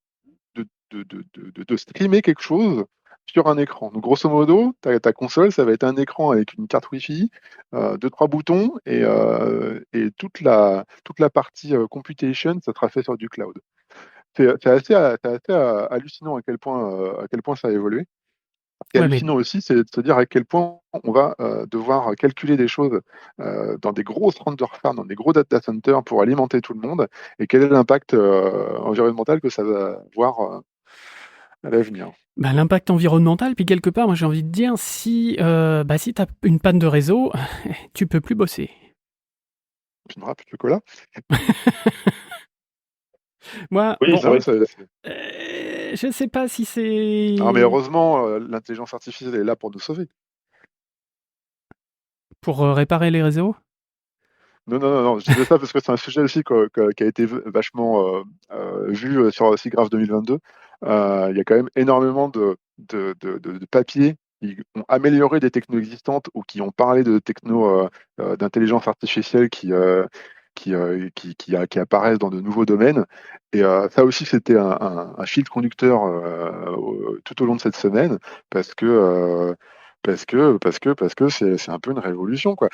de streamer quelque chose sur un écran. Donc, grosso modo, ta console, ça va être un écran avec une carte Wi-Fi, deux, trois boutons, et toute la partie computation, ça sera fait sur du cloud. C'est assez hallucinant à quel point ça a évolué. Et Ouais, mais hallucinant aussi, c'est de se dire à quel point on va devoir calculer des choses dans des grosses render farms, dans des gros data centers pour alimenter tout le monde, et quel est l'impact environnemental que ça va avoir à l'avenir. bah, l'impact environnemental, puis quelque part, moi j'ai envie de dire, si tu as une panne de réseau, tu peux plus bosser. Tu me rappelles le chocolat? Moi, Oui, bon, c'est vrai. je sais pas si Ah, mais c'est heureusement, l'intelligence artificielle est là pour nous sauver. pour réparer les réseaux. Non, non, non, non, je disais ça parce que c'est un sujet aussi qui a été vachement vu sur SIGGRAPH 2022. Il y a quand même énormément de papiers qui ont amélioré des technos existantes ou qui ont parlé de technos d'intelligence artificielle qui apparaissent dans de nouveaux domaines. Et ça aussi, c'était un fil conducteur tout au long de cette semaine parce que c'est un peu une révolution, quoi.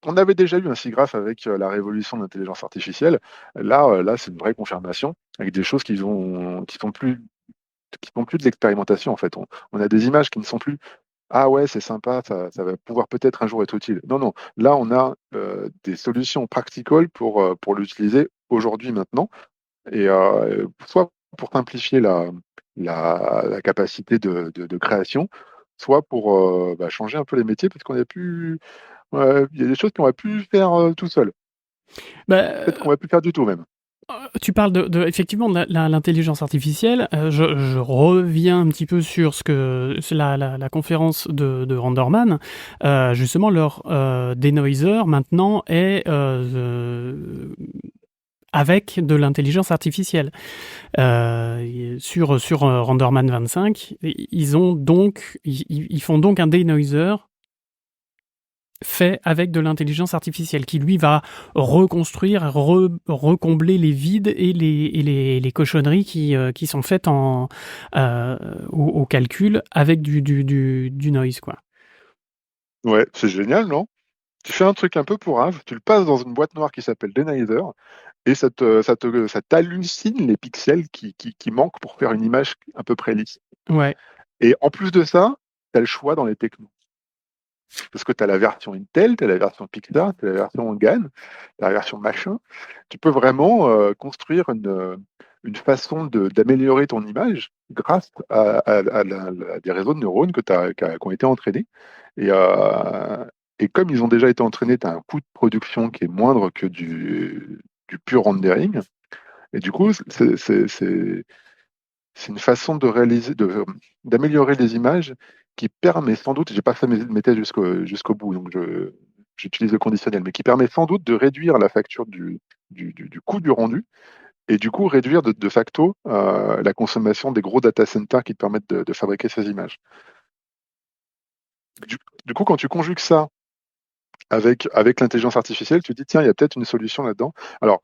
On avait déjà eu un SIGGRAPH avec la révolution de l'intelligence artificielle. Là, c'est une vraie confirmation avec des choses qui sont plus de l'expérimentation en fait. On a des images qui ne sont plus ah ouais, c'est sympa, ça va pouvoir peut-être un jour être utile. Non, non. Là, on a des solutions practical pour l'utiliser aujourd'hui, maintenant, et soit pour simplifier la capacité de création, soit pour changer un peu les métiers, parce qu'on a pu, ouais, il y a des choses qu'on va plus faire tout seul. Peut-être Bah, qu'on va plus faire du tout même. tu parles effectivement de l'intelligence artificielle. Je reviens un petit peu sur c'est la conférence de Renderman. Justement, leur denoiser maintenant est avec de l'intelligence artificielle. Sur Renderman 25, ils font donc un denoiser fait avec de l'intelligence artificielle qui lui va reconstruire, recombler les vides et les cochonneries qui sont faites au calcul avec du noise, quoi. Ouais, c'est génial, non? Tu fais un truc un peu pourrave, tu le passes dans une boîte noire qui s'appelle Denizer, et ça t'hallucine les pixels qui manquent pour faire une image à peu près lisse. Ouais. Et en plus de ça, tu as le choix dans les technos. Parce que tu as la version Intel, tu as la version Pixar, tu as la version GAN, tu as la version machin. Tu peux vraiment construire une façon d'améliorer ton image grâce à des réseaux de neurones qui ont été entraînés. Et, Et comme ils ont déjà été entraînés, tu as un coût de production qui est moindre que du pur rendering. Et du coup, c'est une façon de réaliser, d'améliorer les images qui permet sans doute, j'ai pas fait mes tests jusqu'au bout, donc j'utilise le conditionnel, mais qui permet sans doute de réduire la facture du coût du rendu et du coup réduire de facto la consommation des gros data centers qui te permettent de fabriquer ces images. Du coup, quand tu conjugues ça avec l'intelligence artificielle, tu te dis, tiens, il y a peut-être une solution là-dedans. Alors,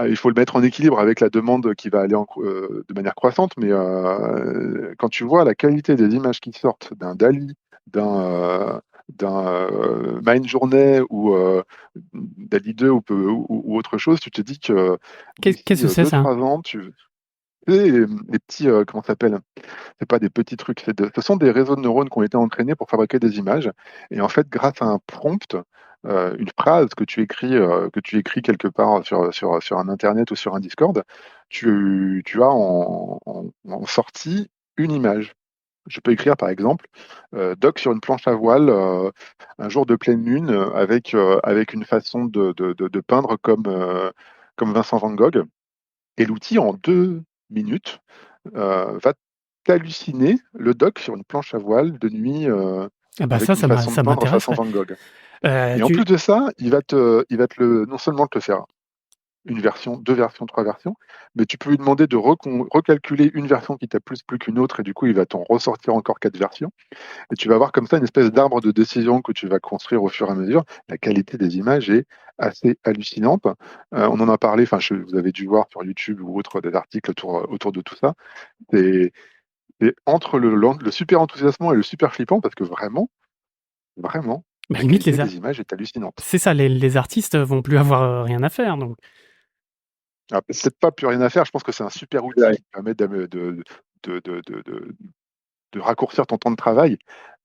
il faut le mettre en équilibre avec la demande qui va aller de manière croissante, mais quand tu vois la qualité des images qui sortent d'un DALL-E, d'un Midjourney ou DALL-E 2 ou autre chose, tu te dis que Qu'est-ce d'ici que c'est ça? 2-3 ans, tu sais, les petits, comment ça s'appelle? C'est pas des petits trucs, ce sont des réseaux de neurones qui ont été entraînés pour fabriquer des images. Et en fait, grâce à un prompt, une phrase que tu écris quelque part sur un Internet ou sur un Discord, tu as en sortie une image. Je peux écrire par exemple doc sur une planche à voile un jour de pleine lune avec une façon de peindre comme Vincent Van Gogh. Et l'outil, en 2 minutes, va t'halluciner le doc sur une planche à voile de nuit Ah bah avec ça, une façon de ça peindre façon m'intéresserait. Van Gogh. Euh, Et en tu, plus de ça, il va non seulement te faire une version, 2 versions, 3 versions, mais tu peux lui demander de recalculer une version qui t'a plus qu'une autre, et du coup, il va t'en ressortir encore 4 versions. Et tu vas avoir comme ça une espèce d'arbre de décision que tu vas construire au fur et à mesure. La qualité des images est assez hallucinante. On en a parlé, enfin, vous avez dû voir sur YouTube ou autre des articles autour de tout ça. C'est entre le super enthousiasmant et le super flippant parce que vraiment, vraiment, bah la limite, qualité des images est hallucinante. c'est ça, les artistes vont plus avoir rien à faire. Donc. Alors, peut-être pas plus rien à faire, je pense que c'est un super outil qui permet de, de, de, de- de raccourcir ton temps de travail.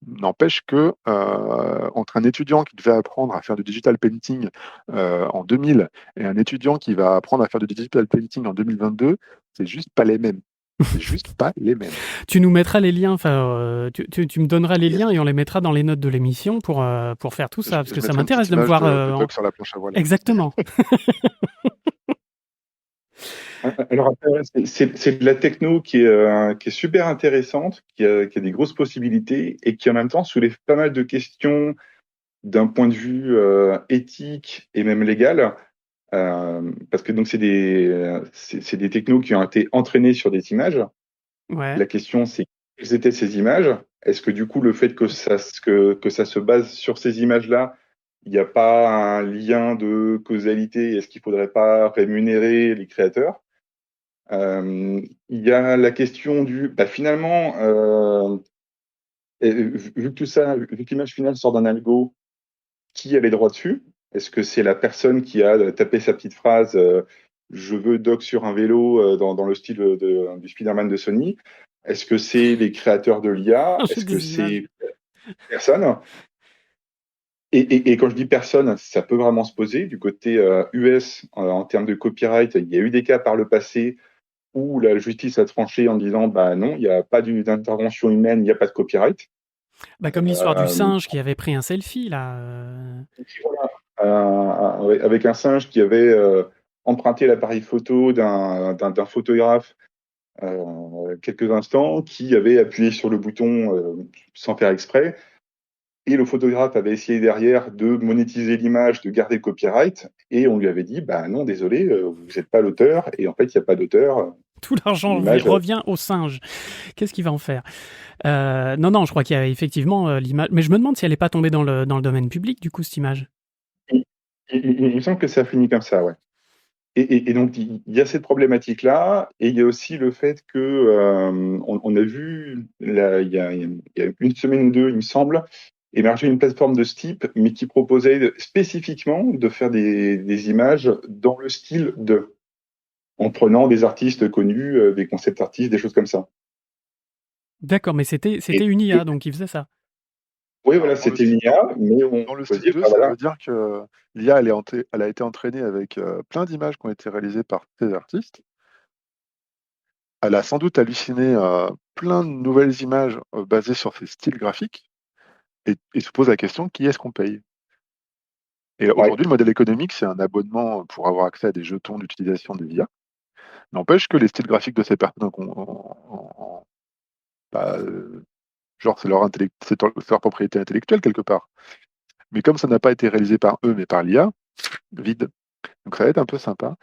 N'empêche que entre un étudiant qui devait apprendre à faire du digital painting en 2000 et un étudiant qui va apprendre à faire du digital painting en 2022, c'est juste pas les mêmes. C'est juste pas les mêmes. Tu nous mettras les liens, enfin, tu me donneras les Yes. liens et on les mettra dans les notes de l'émission pour faire tout ça, parce Je que ça mettrai une petite m'intéresse de me image voir. de Doc sur la planche à voile. Exactement. Alors après, c'est de la techno qui est super intéressante, qui a des grosses possibilités et qui en même temps soulève pas mal de questions d'un point de vue éthique et même légal, parce que donc c'est des technos qui ont été entraînés sur des images. Ouais. La question c'est quelles étaient ces images? Est-ce que du coup le fait que ça se base sur ces images-là, il n'y a pas un lien de causalité? Est-ce qu'il faudrait pas rémunérer les créateurs? Il y a la question finalement, vu que tout ça, vu que l'image finale sort d'un algo, qui a les droits dessus? Est-ce que c'est la personne qui a tapé sa petite phrase je veux doc sur un vélo dans le style du Spider-Man de Sony? Est-ce que c'est les créateurs de l'IA? J'ai Est-ce que des images. c'est personne? Et quand je dis personne, ça peut vraiment se poser. Du côté US, en termes de copyright, il y a eu des cas par le passé où la justice a tranché en disant bah non, il n'y a pas d'intervention humaine, il n'y a pas de copyright. Bah, comme l'histoire du Euh, singe qui avait pris un selfie, là. et puis voilà, avec un singe qui avait emprunté l'appareil photo d'un photographe quelques instants, qui avait appuyé sur le bouton sans faire exprès, et le photographe avait essayé derrière de monétiser l'image, de garder le copyright, et on lui avait dit bah non, désolé, vous n'êtes pas l'auteur, et en fait, il n'y a pas d'auteur. Tout l'argent L'image. revient au singe. Qu'est-ce qu'il va en faire? Non, je crois qu'il y a effectivement l'image. Mais je me demande si elle n'est pas tombée dans le domaine public, du coup, cette image. Il me semble que ça a fini comme ça, ouais. Et donc, il y a cette problématique-là, et il y a aussi le fait que on a vu, là, il y a une semaine ou deux, il me semble, émerger une plateforme de ce type, mais qui proposait spécifiquement de faire des images dans le style en prenant des artistes connus, des concept artistes, des choses comme ça. D'accord, mais c'était Et, une IA, donc il faisait ça. oui, Alors, voilà, c'était une IA, mais on dans le peut style dire, 2, bah ça voilà, veut dire que l'IA, elle a été entraînée avec plein d'images qui ont été réalisées par ces artistes. Elle a sans doute halluciné plein de nouvelles images basées sur ces styles graphiques. et se pose la question, qui est-ce qu'on paye? Et Ouais. aujourd'hui, le modèle économique, c'est un abonnement pour avoir accès à des jetons d'utilisation de l'IA. N'empêche que les styles graphiques de ces personnes, bah, genre c'est leur propriété intellectuelle quelque part. Mais comme ça n'a pas été réalisé par eux, mais par l'IA, vide. Donc ça va être un peu sympa.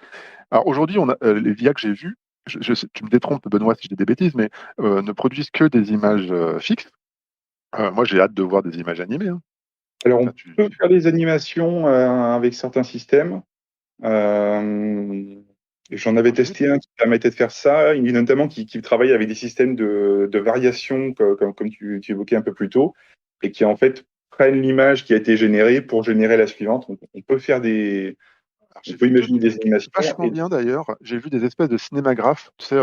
Alors aujourd'hui, les IA que j'ai vues, tu me détrompes Benoît si je dis des bêtises, mais ne produisent que des images fixes. Moi j'ai hâte de voir des images animées, hein. Alors, Ça, on peut faire des animations avec certains systèmes. Et j'en avais testé un qui permettait de faire ça, notamment qui travaille avec des systèmes de variation, comme tu évoquais un peu plus tôt, et qui en fait prennent l'image qui a été générée pour générer la suivante. Donc, on peut faire Alors, on j'ai peut vu deux imaginer des trucs animations. vachement bien d'ailleurs. J'ai vu des espèces de cinémagraphes. Tu sais,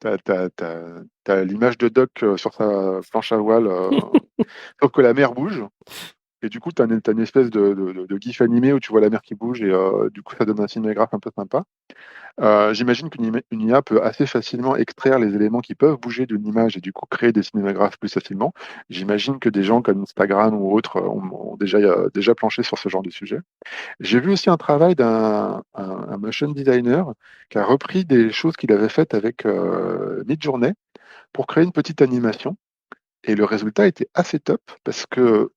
t'as l'image de Doc sur sa planche à voile, sauf que la mer bouge. Et du coup, t'as une espèce de gif animé où tu vois la mer qui bouge et du coup, ça donne un cinégraphe un peu sympa. J'imagine une IA peut assez facilement extraire les éléments qui peuvent bouger d'une image et du coup créer des cinémagraphes plus facilement. J'imagine que des gens comme Instagram ou autres ont déjà planché sur ce genre de sujet. J'ai vu aussi un travail d'un motion designer qui a repris des choses qu'il avait faites avec Midjourney pour créer une petite animation. Et le résultat était assez top parce que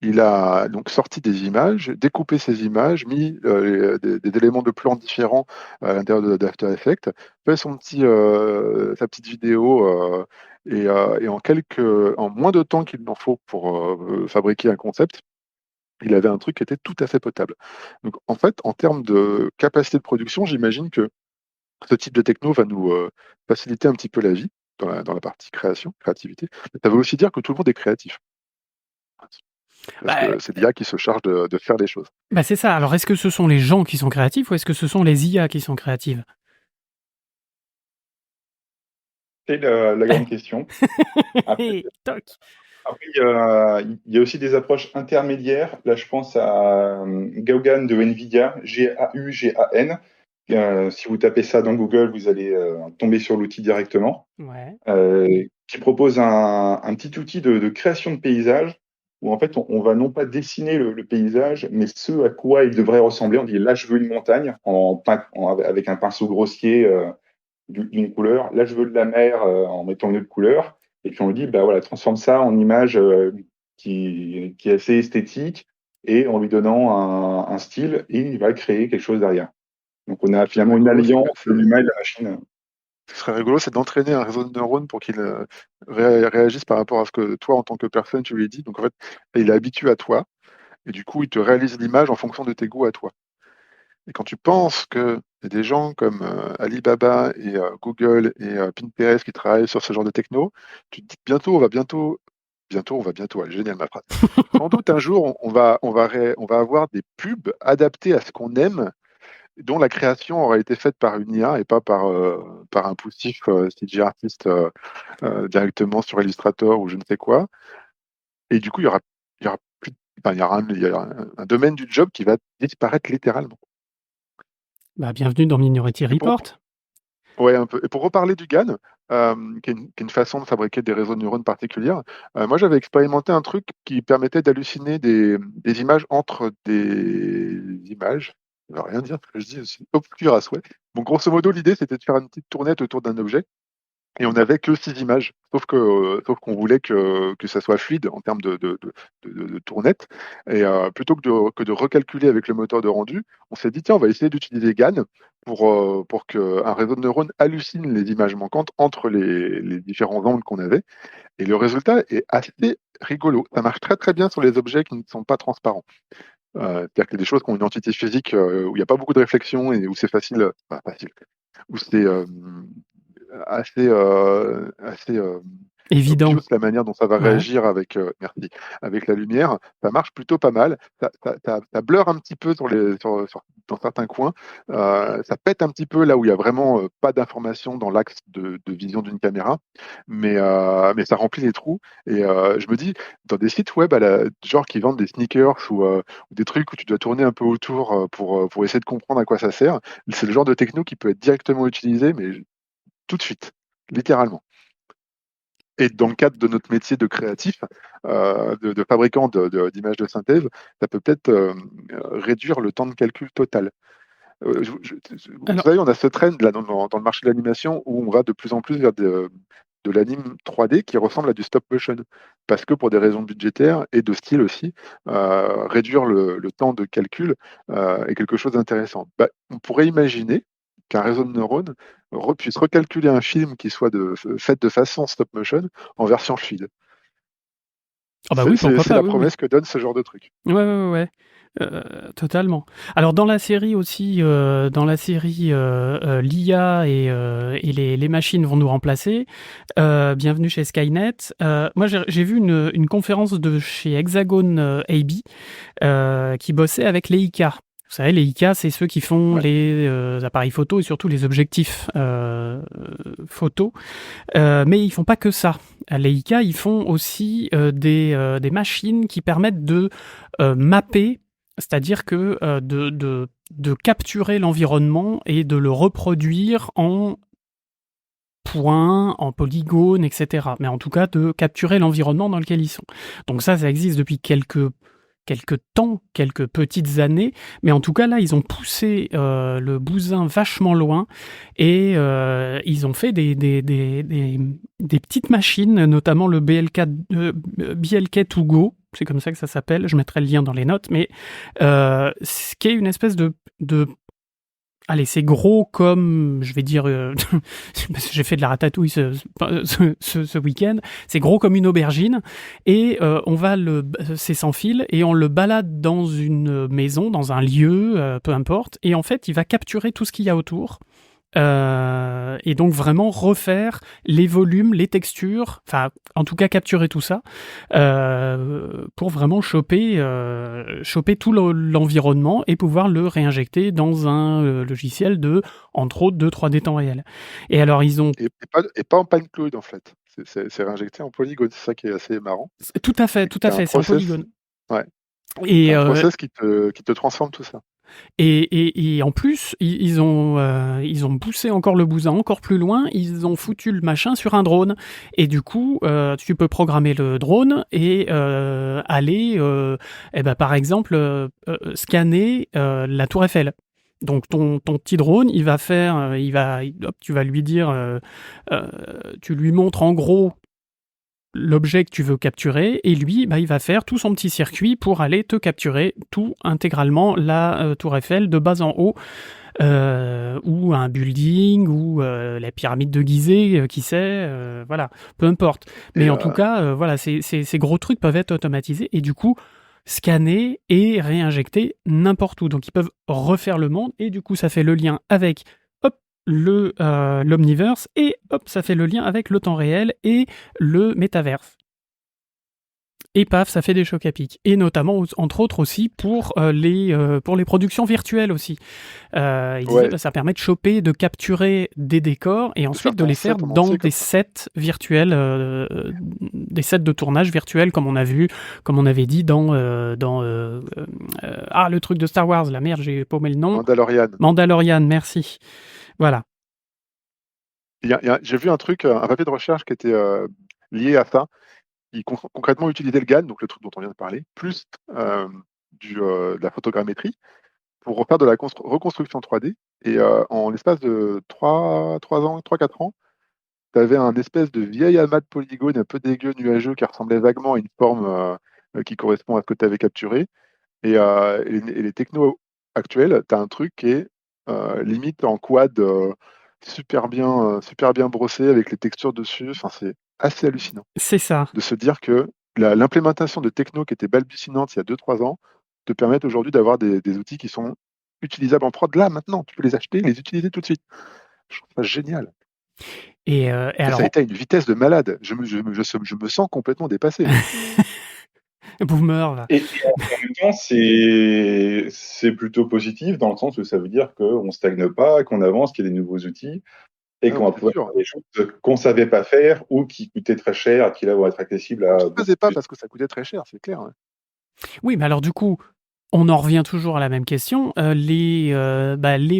il a donc sorti des images, découpé ces images, mis des éléments de plan différents à l'intérieur d'After Effects, fait sa petite vidéo et en moins de temps qu'il n'en faut pour fabriquer un concept, il avait un truc qui était tout à fait potable. Donc en fait, en termes de capacité de production, j'imagine que ce type de techno va nous faciliter un petit peu la vie dans la partie créativité. Mais ça veut aussi dire que tout le monde est créatif. Parce Bah, que c'est l'IA qui se charge de faire les choses. bah, c'est ça. Alors, est-ce que ce sont les gens qui sont créatifs ou est-ce que ce sont les IA qui sont créatives? C'est la grande question. Après, Toc. il y a aussi des approches intermédiaires. Là, je pense à Gaugan de NVIDIA, Gaugan. Si vous tapez ça dans Google, vous allez tomber sur l'outil directement. Ouais. Qui propose un petit outil de création de paysage où en fait on va non pas dessiner le paysage, mais ce à quoi il devrait ressembler. On dit là je veux une montagne avec un pinceau grossier d'une couleur. Là je veux de la mer en mettant une autre couleur. Et puis on lui dit bah voilà transforme ça en image qui est assez esthétique et en lui donnant un style et il va créer quelque chose derrière. Donc on a Ce qui serait finalement une rigolo, c'est alliance de l'humain et de la machine. ce qui serait rigolo, c'est d'entraîner un réseau de neurones pour qu'il réagisse par rapport à ce que toi, en tant que personne, tu lui dis. Donc en fait, il est habitué à toi, et du coup, il te réalise l'image en fonction de tes goûts à toi. Et quand tu penses que y a des gens comme Alibaba et Google et Pinterest qui travaillent sur ce genre de techno, tu te dis bientôt, elle est géniale ma phrase. Sans doute un jour, on va avoir des pubs adaptées à ce qu'on aime, dont la création aura été faite par une IA et pas par un poussif CG artiste directement sur Illustrator ou je ne sais quoi. Et du coup, il y aura plus, enfin, il y aura un domaine du job qui va disparaître littéralement. Bah, bienvenue dans Minority Et pour, Report. ouais, un peu. Et pour reparler du GAN, qui est une façon de fabriquer des réseaux de neurones particulières, moi j'avais expérimenté un truc qui permettait d'halluciner des images entre des images. Ça ne veut rien dire ce que je dis, c'est obscur à souhait. Bon, grosso modo, l'idée c'était de faire une petite tournette autour d'un objet. Et on n'avait que 6 images, sauf qu'on voulait que ça soit fluide en termes de tournette. Et plutôt que de recalculer avec le moteur de rendu, on s'est dit, tiens, on va essayer d'utiliser GAN pour qu'un réseau de neurones hallucine les images manquantes entre les différents angles qu'on avait. Et le résultat est assez rigolo. Ça marche très très bien sur les objets qui ne sont pas transparents. C'est-à-dire que des choses qui ont une entité physique où il n'y a pas beaucoup de réflexion et où c'est facile, enfin, facile, où c'est assez Évident. obvious la manière dont ça va Ouais. réagir merci, avec la lumière, ça marche plutôt pas mal. Ça blur un petit peu dans certains coins. Ça pète un petit peu là où il y a vraiment pas d'information dans l'axe de vision d'une caméra, mais ça remplit les trous. Et je me dis, dans des sites web, genre qui vendent des sneakers ou des trucs où tu dois tourner un peu autour pour essayer de comprendre à quoi ça sert, c'est le genre de techno qui peut être directement utilisé, mais tout de suite, littéralement. Et dans le cadre de notre métier de créatif, de fabricant d'images de synthèse, ça peut peut-être réduire le temps de calcul total. Vous Alors, savez, on a ce trend là dans le marché de l'animation où on va de plus en plus vers de l'anime 3D qui ressemble à du stop motion. Parce que pour des raisons budgétaires et de style aussi, réduire le temps de calcul est quelque chose d'intéressant. Bah, on pourrait imaginer qu'un réseau de neurones puisse recalculer un film qui soit fait de façon stop motion en version fluide. ah bah oui, pourquoi C'est pas, la oui, oui. promesse que donne ce genre de truc. Ouais. Totalement. Alors dans la série aussi, l'IA et les machines vont nous remplacer. Bienvenue chez Skynet. Moi, j'ai vu une conférence de chez Hexagon AB qui bossait avec les IK. Vous savez, les IK, c'est ceux qui font Ouais. les appareils photo et surtout les objectifs photo. Mais ils font pas que ça. Les IK, ils font aussi des machines qui permettent de mapper, c'est-à-dire que de capturer l'environnement et de le reproduire en points, en polygones, etc. Mais en tout cas, de capturer l'environnement dans lequel ils sont. Donc ça existe depuis quelques temps, quelques petites années, mais en tout cas là, ils ont poussé le bousin vachement loin et ils ont fait des petites machines, notamment le BLK2Go, c'est comme ça que ça s'appelle, je mettrai le lien dans les notes, mais ce qui est une espèce de allez, c'est gros comme, je vais dire, parce que j'ai fait de la ratatouille ce week-end, c'est gros comme une aubergine, et c'est sans fil, et on le balade dans une maison, dans un lieu, peu importe, et en fait, il va capturer tout ce qu'il y a autour, et donc vraiment refaire les volumes, les textures, enfin en tout cas capturer tout ça pour vraiment choper tout l'environnement et pouvoir le réinjecter dans un logiciel entre autres de 3D temps réel. Et alors ils ont Et pas en PineCloud en fait. C'est réinjecté en polygone, c'est ça qui est assez marrant. tout à fait, c'est en polygone. Ouais. Et, T'as un process qui te transforme tout ça. Et en plus, ils ont poussé encore le bousin encore plus loin, ils ont foutu le machin sur un drone. Et du coup, tu peux programmer le drone et aller, par exemple, scanner la tour Eiffel. Donc ton petit drone, il va faire, hop, tu vas lui dire, tu lui montres en gros l'objet que tu veux capturer, et lui, il va faire tout son petit circuit pour aller te capturer tout intégralement la tour Eiffel de bas en haut, ou un building, ou la pyramide de Gizeh, qui sait, voilà, peu importe. Mais Et, en tout cas, voilà, ces gros trucs peuvent être automatisés, et du coup, scanner et réinjecter n'importe où. Donc ils peuvent refaire le monde, et du coup, ça fait le lien avec l'omniverse, et hop, ça fait le lien avec le temps réel et le métaverse. Et paf, ça fait des chocs à pic. Et notamment, entre autres aussi, pour les productions virtuelles aussi. Ils disaient, ça permet de choper, de capturer des décors et ensuite de les faire dans des sets virtuels, des sets de tournage virtuels, comme on avait dit dans le truc de Star Wars, la merde, j'ai paumé le nom. Mandalorian, merci. Voilà. J'ai vu un papier de recherche qui était lié à ça, qui concrètement utilisait le GAN, donc le truc dont on vient de parler, plus de la photogrammétrie, pour refaire de la reconstruction 3D. Et en l'espace de 3-4 ans, tu avais un espèce de vieil amas de polygones un peu dégueu, nuageux, qui ressemblait vaguement à une forme qui correspond à ce que tu avais capturé. Et les technos actuels, tu as un truc qui est limite en quad, super bien brossé avec les textures dessus. Enfin, c'est assez hallucinant. C'est ça. De se dire que l'implémentation de techno qui était balbutiante il y a 2-3 ans te permettent aujourd'hui d'avoir des outils qui sont utilisables en prod là, maintenant. Tu peux les acheter, les utiliser tout de suite. Je trouve ça génial. Et alors... ça a été à une vitesse de malade. Je me sens complètement dépassé. Boomer, là. Et en même temps, c'est plutôt positif dans le sens où ça veut dire qu'on ne stagne pas, qu'on avance, qu'il y a des nouveaux outils et qu'on va pouvoir faire des choses qu'on ne savait pas faire ou qui coûtaient très cher, qui là vont être accessibles à... On ne faisait pas parce que ça coûtait très cher, c'est clair. Hein. Oui, mais alors du coup, on en revient toujours à la même question. Les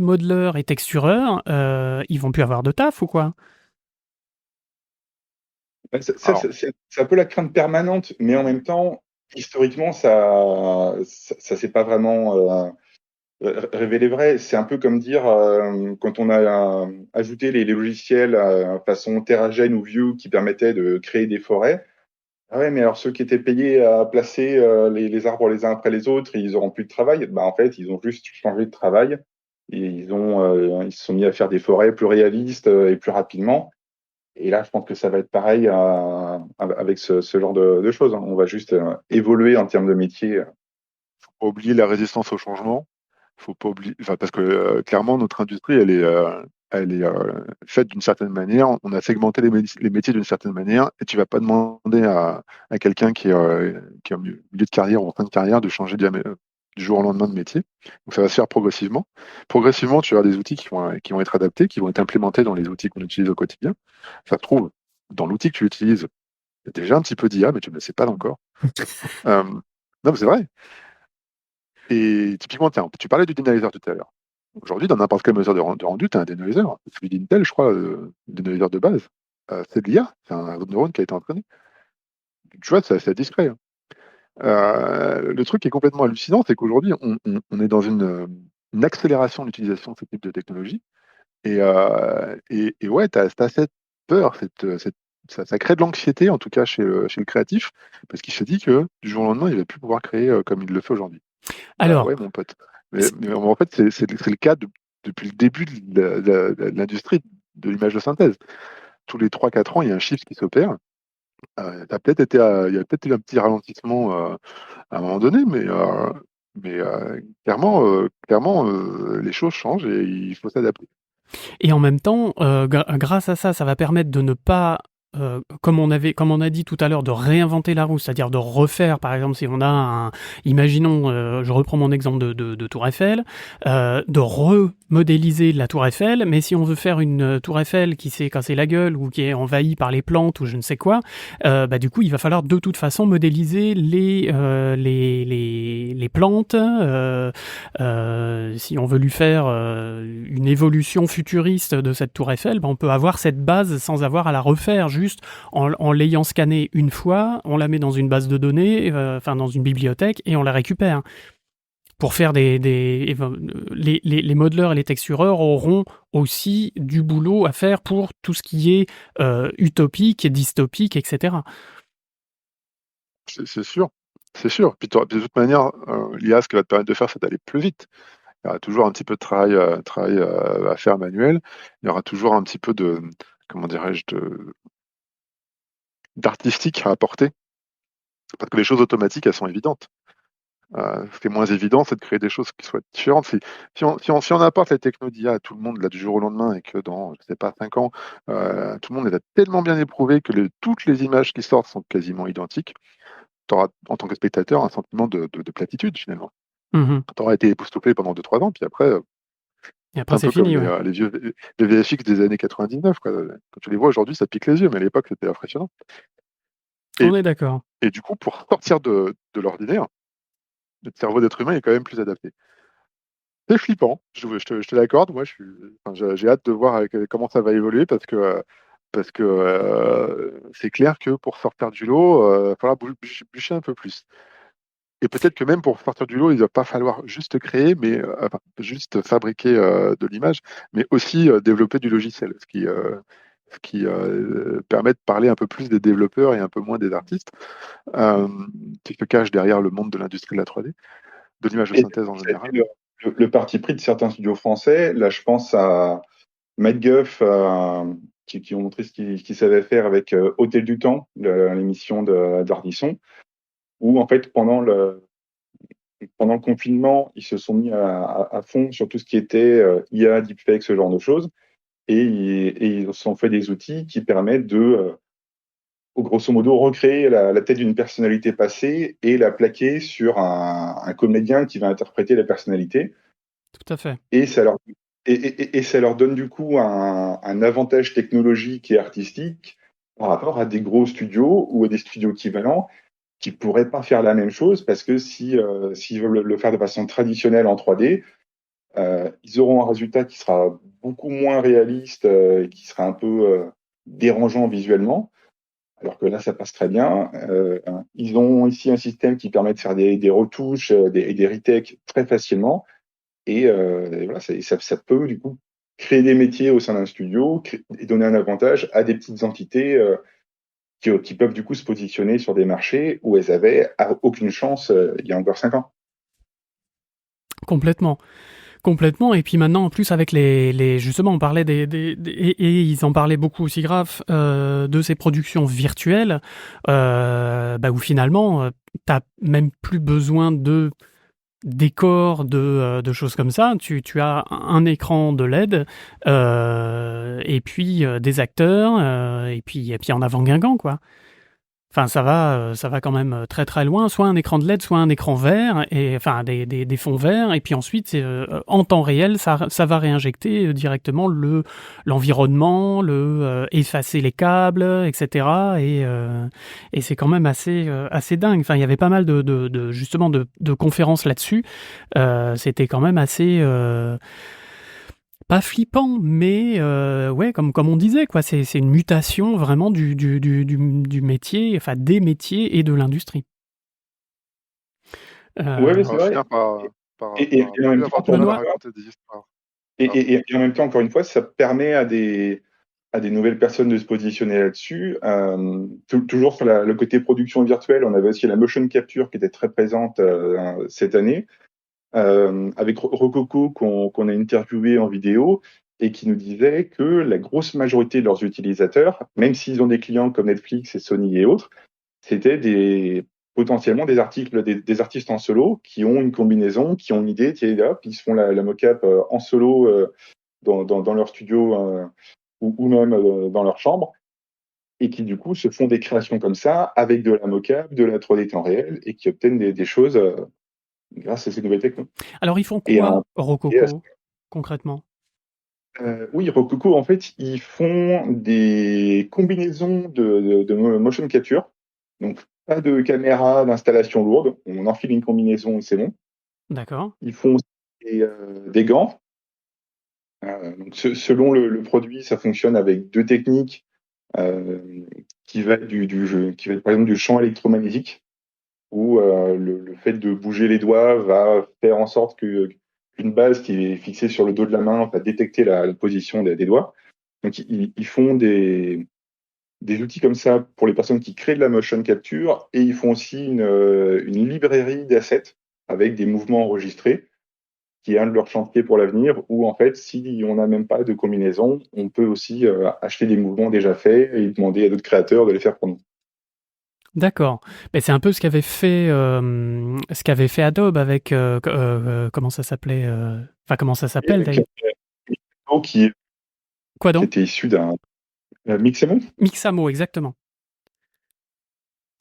modeleurs et textureurs, ils vont plus avoir de taf ou quoi? Alors, C'est un peu la crainte permanente, mais en même temps, historiquement, ça s'est pas vraiment révélé vrai. C'est un peu comme dire quand on a ajouté les logiciels façon TerraGen ou Vue qui permettaient de créer des forêts. Ah ouais, mais alors ceux qui étaient payés à placer les arbres les uns après les autres, ils auront plus de travail. Bah en fait, ils ont juste changé de travail et ils se sont mis à faire des forêts plus réalistes et plus rapidement. Et là, je pense que ça va être pareil avec ce genre de choses, hein. On va juste évoluer en termes de métier. faut pas oublier la résistance au changement. Faut pas oublier, enfin, parce que clairement, notre industrie, elle est faite d'une certaine manière. On a segmenté les métiers d'une certaine manière, et tu vas pas demander à quelqu'un qui est au milieu de carrière ou en fin de carrière de changer du jour au lendemain de métier. Donc ça va se faire progressivement. Progressivement, tu vas avoir des outils qui vont être adaptés, qui vont être implémentés dans les outils qu'on utilise au quotidien. Ça se trouve, dans l'outil que tu utilises, il y a déjà un petit peu d'IA, mais tu ne le sais pas encore. Non, mais c'est vrai. Et typiquement, tiens, tu parlais du denoiser tout à l'heure. Aujourd'hui, dans n'importe quel moteur de rendu, tu as un denoiser. Celui d'Intel, je crois, le denoiser de base, c'est de l'IA. C'est un réseau de neurones qui a été entraîné. Tu vois, c'est assez discret, hein. Le truc qui est complètement hallucinant, c'est qu'aujourd'hui, on est dans une accélération de l'utilisation de ce type de technologie. Et ouais, tu as cette peur, ça crée de l'anxiété, en tout cas chez le créatif, parce qu'il se dit que du jour au lendemain, il ne va plus pouvoir créer comme il le fait aujourd'hui. Bah Alors, ouais, mon pote. Mais en fait, c'est le cas depuis le début de l'industrie de l'image de synthèse. Tous les 3 4 ans, il y a un shift qui s'opère. Il y a peut-être eu un petit ralentissement à un moment donné, mais clairement, les choses changent et il faut s'adapter. et en même temps, grâce à ça, ça va permettre de ne pas, comme on a dit tout à l'heure, de réinventer la roue, c'est-à-dire de refaire, par exemple, si on a imaginons, je reprends mon exemple de Tour Eiffel, de remodéliser la Tour Eiffel, mais si on veut faire une Tour Eiffel qui s'est cassée la gueule ou qui est envahie par les plantes ou je ne sais quoi, bah, du coup, il va falloir de toute façon modéliser les plantes. Si on veut lui faire une évolution futuriste de cette tour Eiffel, ben on peut avoir cette base sans avoir à la refaire, juste en l'ayant scannée une fois, on la met dans une base de données, enfin dans une bibliothèque, et on la récupère. Pour faire les modeleurs et les textureurs auront aussi du boulot à faire pour tout ce qui est utopique, dystopique, etc. C'est sûr. C'est sûr. Puis de toute manière, l'IA, ce qu'elle va te permettre de faire, c'est d'aller plus vite. Il y aura toujours un petit peu de travail à faire manuel. Il y aura toujours un petit peu de, comment dirais-je, d'artistique à apporter. Parce que les choses automatiques, elles sont évidentes. Ce qui est moins évident, c'est de créer des choses qui soient différentes. Si on apporte la techno d'IA à tout le monde là, du jour au lendemain et que dans, je sais pas, 5 ans, tout le monde les a tellement bien éprouvées que toutes les images qui sortent sont quasiment identiques, tu auras, en tant que spectateur, un sentiment de platitude finalement. Mhm. Tu auras été époustouflé pendant 2 3 ans, puis après, Et c'est après, un c'est peu comme fini, ouais. les vieux les VFX des années 99, quoi. Quand tu les vois aujourd'hui, ça pique les yeux, mais à l'époque, c'était impressionnant. Et, On est d'accord. et du coup, pour sortir de l'ordinaire, le cerveau d'être humain est quand même plus adapté. C'est flippant, je te l'accorde. Moi, enfin, j'ai hâte de voir comment ça va évoluer parce que c'est clair que pour sortir du lot, il va falloir bûcher un peu plus. Et peut-être que même pour sortir du lot, il ne va pas falloir juste créer, mais enfin, juste fabriquer de l'image, mais aussi développer du logiciel, ce qui permet de parler un peu plus des développeurs et un peu moins des artistes, euh, qui se cachent derrière le monde de l'industrie de la 3D, de l'image de Et synthèse en ça a été général. le parti pris de certains studios français. Là, je pense à MacGuff, qui ont montré ce qu'ils savaient faire avec Hôtel du Temps, l'émission d'Ardisson, où en fait, pendant le confinement, ils se sont mis à fond sur tout ce qui était IA, deepfake, ce genre de choses. Et ils se sont fait des outils qui permettent de, grosso modo, recréer la tête d'une personnalité passée et la plaquer sur un comédien qui va interpréter la personnalité. Tout à fait. Et ça leur donne du coup un avantage technologique et artistique par rapport à des gros studios ou à des studios équivalents qui pourraient pas faire la même chose parce que s'ils veulent le faire de façon traditionnelle en 3D, ils auront un résultat qui sera beaucoup moins réaliste et qui sera un peu dérangeant visuellement. Alors que là, ça passe très bien. Ils ont ici un système qui permet de faire des retouches et des retakes très facilement. Et voilà, ça peut du coup créer des métiers au sein d'un studio et donner un avantage à des petites entités qui peuvent du coup se positionner sur des marchés où elles avaient aucune chance il y a encore 5 ans. Complètement. Complètement. Et puis maintenant, en plus, avec justement, on parlait et ils en parlaient beaucoup aussi, Graph, de ces productions virtuelles, où finalement, t'as même plus besoin de décors, de choses comme ça. Tu as un écran de LED, et puis des acteurs, et puis en avant Guingamp, quoi. Enfin, ça va quand même très très loin. Soit un écran de LED, soit un écran vert, et enfin des fonds verts, et puis ensuite, en temps réel, ça va réinjecter directement l'environnement, effacer les câbles, etc. Et c'est quand même assez dingue. Enfin, il y avait pas mal justement de conférences là-dessus. C'était quand même assez pas flippant, mais ouais, comme on disait, quoi, c'est une mutation vraiment du métier, enfin des métiers et de l'industrie. Ouais, mais On c'est va vrai. finir par Et en même plus temps, avoir du mal à Benoît, raconter des histoires. et en même temps, encore une fois, ça permet à des nouvelles personnes de se positionner là-dessus. Toujours sur le côté production virtuelle, on avait aussi la motion capture qui était très présente cette année, avec Rococo qu'on a interviewé en vidéo et qui nous disait que la grosse majorité de leurs utilisateurs, même s'ils ont des clients comme Netflix et Sony et autres, c'était potentiellement des artistes en solo qui ont une combinaison, qui ont une idée, tiens, hop, ils se font la mocap en solo dans leur studio ou même dans leur chambre et qui du coup se font des créations comme ça avec de la mocap, de la 3D temps réel et qui obtiennent des choses grâce à ces nouvelles technologies. alors ils font Et, quoi, et Rococo, concrètement? oui, Rococo, en fait, ils font des combinaisons de motion capture. Donc, pas de caméra d'installation lourde. On enfile une combinaison et c'est bon. D'accord. Ils font aussi des gants. Donc, selon le produit, ça fonctionne avec deux techniques euh, qui va être qui va être par exemple du champ électromagnétique, où le fait de bouger les doigts va faire en sorte qu'une base qui est fixée sur le dos de la main va détecter la position des doigts. Donc, ils font des outils comme ça pour les personnes qui créent de la motion capture et ils font aussi une librairie d'assets avec des mouvements enregistrés qui est un de leurs chantiers pour l'avenir où en fait, si on n'a même pas de combinaison, on peut aussi acheter des mouvements déjà faits et demander à d'autres créateurs de les faire pour nous. D'accord. Mais c'est un peu ce qu'avait fait Adobe avec comment ça s'appelait, enfin comment ça s'appelle Et d'ailleurs. qui Quoi donc? était issu d'un Mixamo. Mixamo, exactement.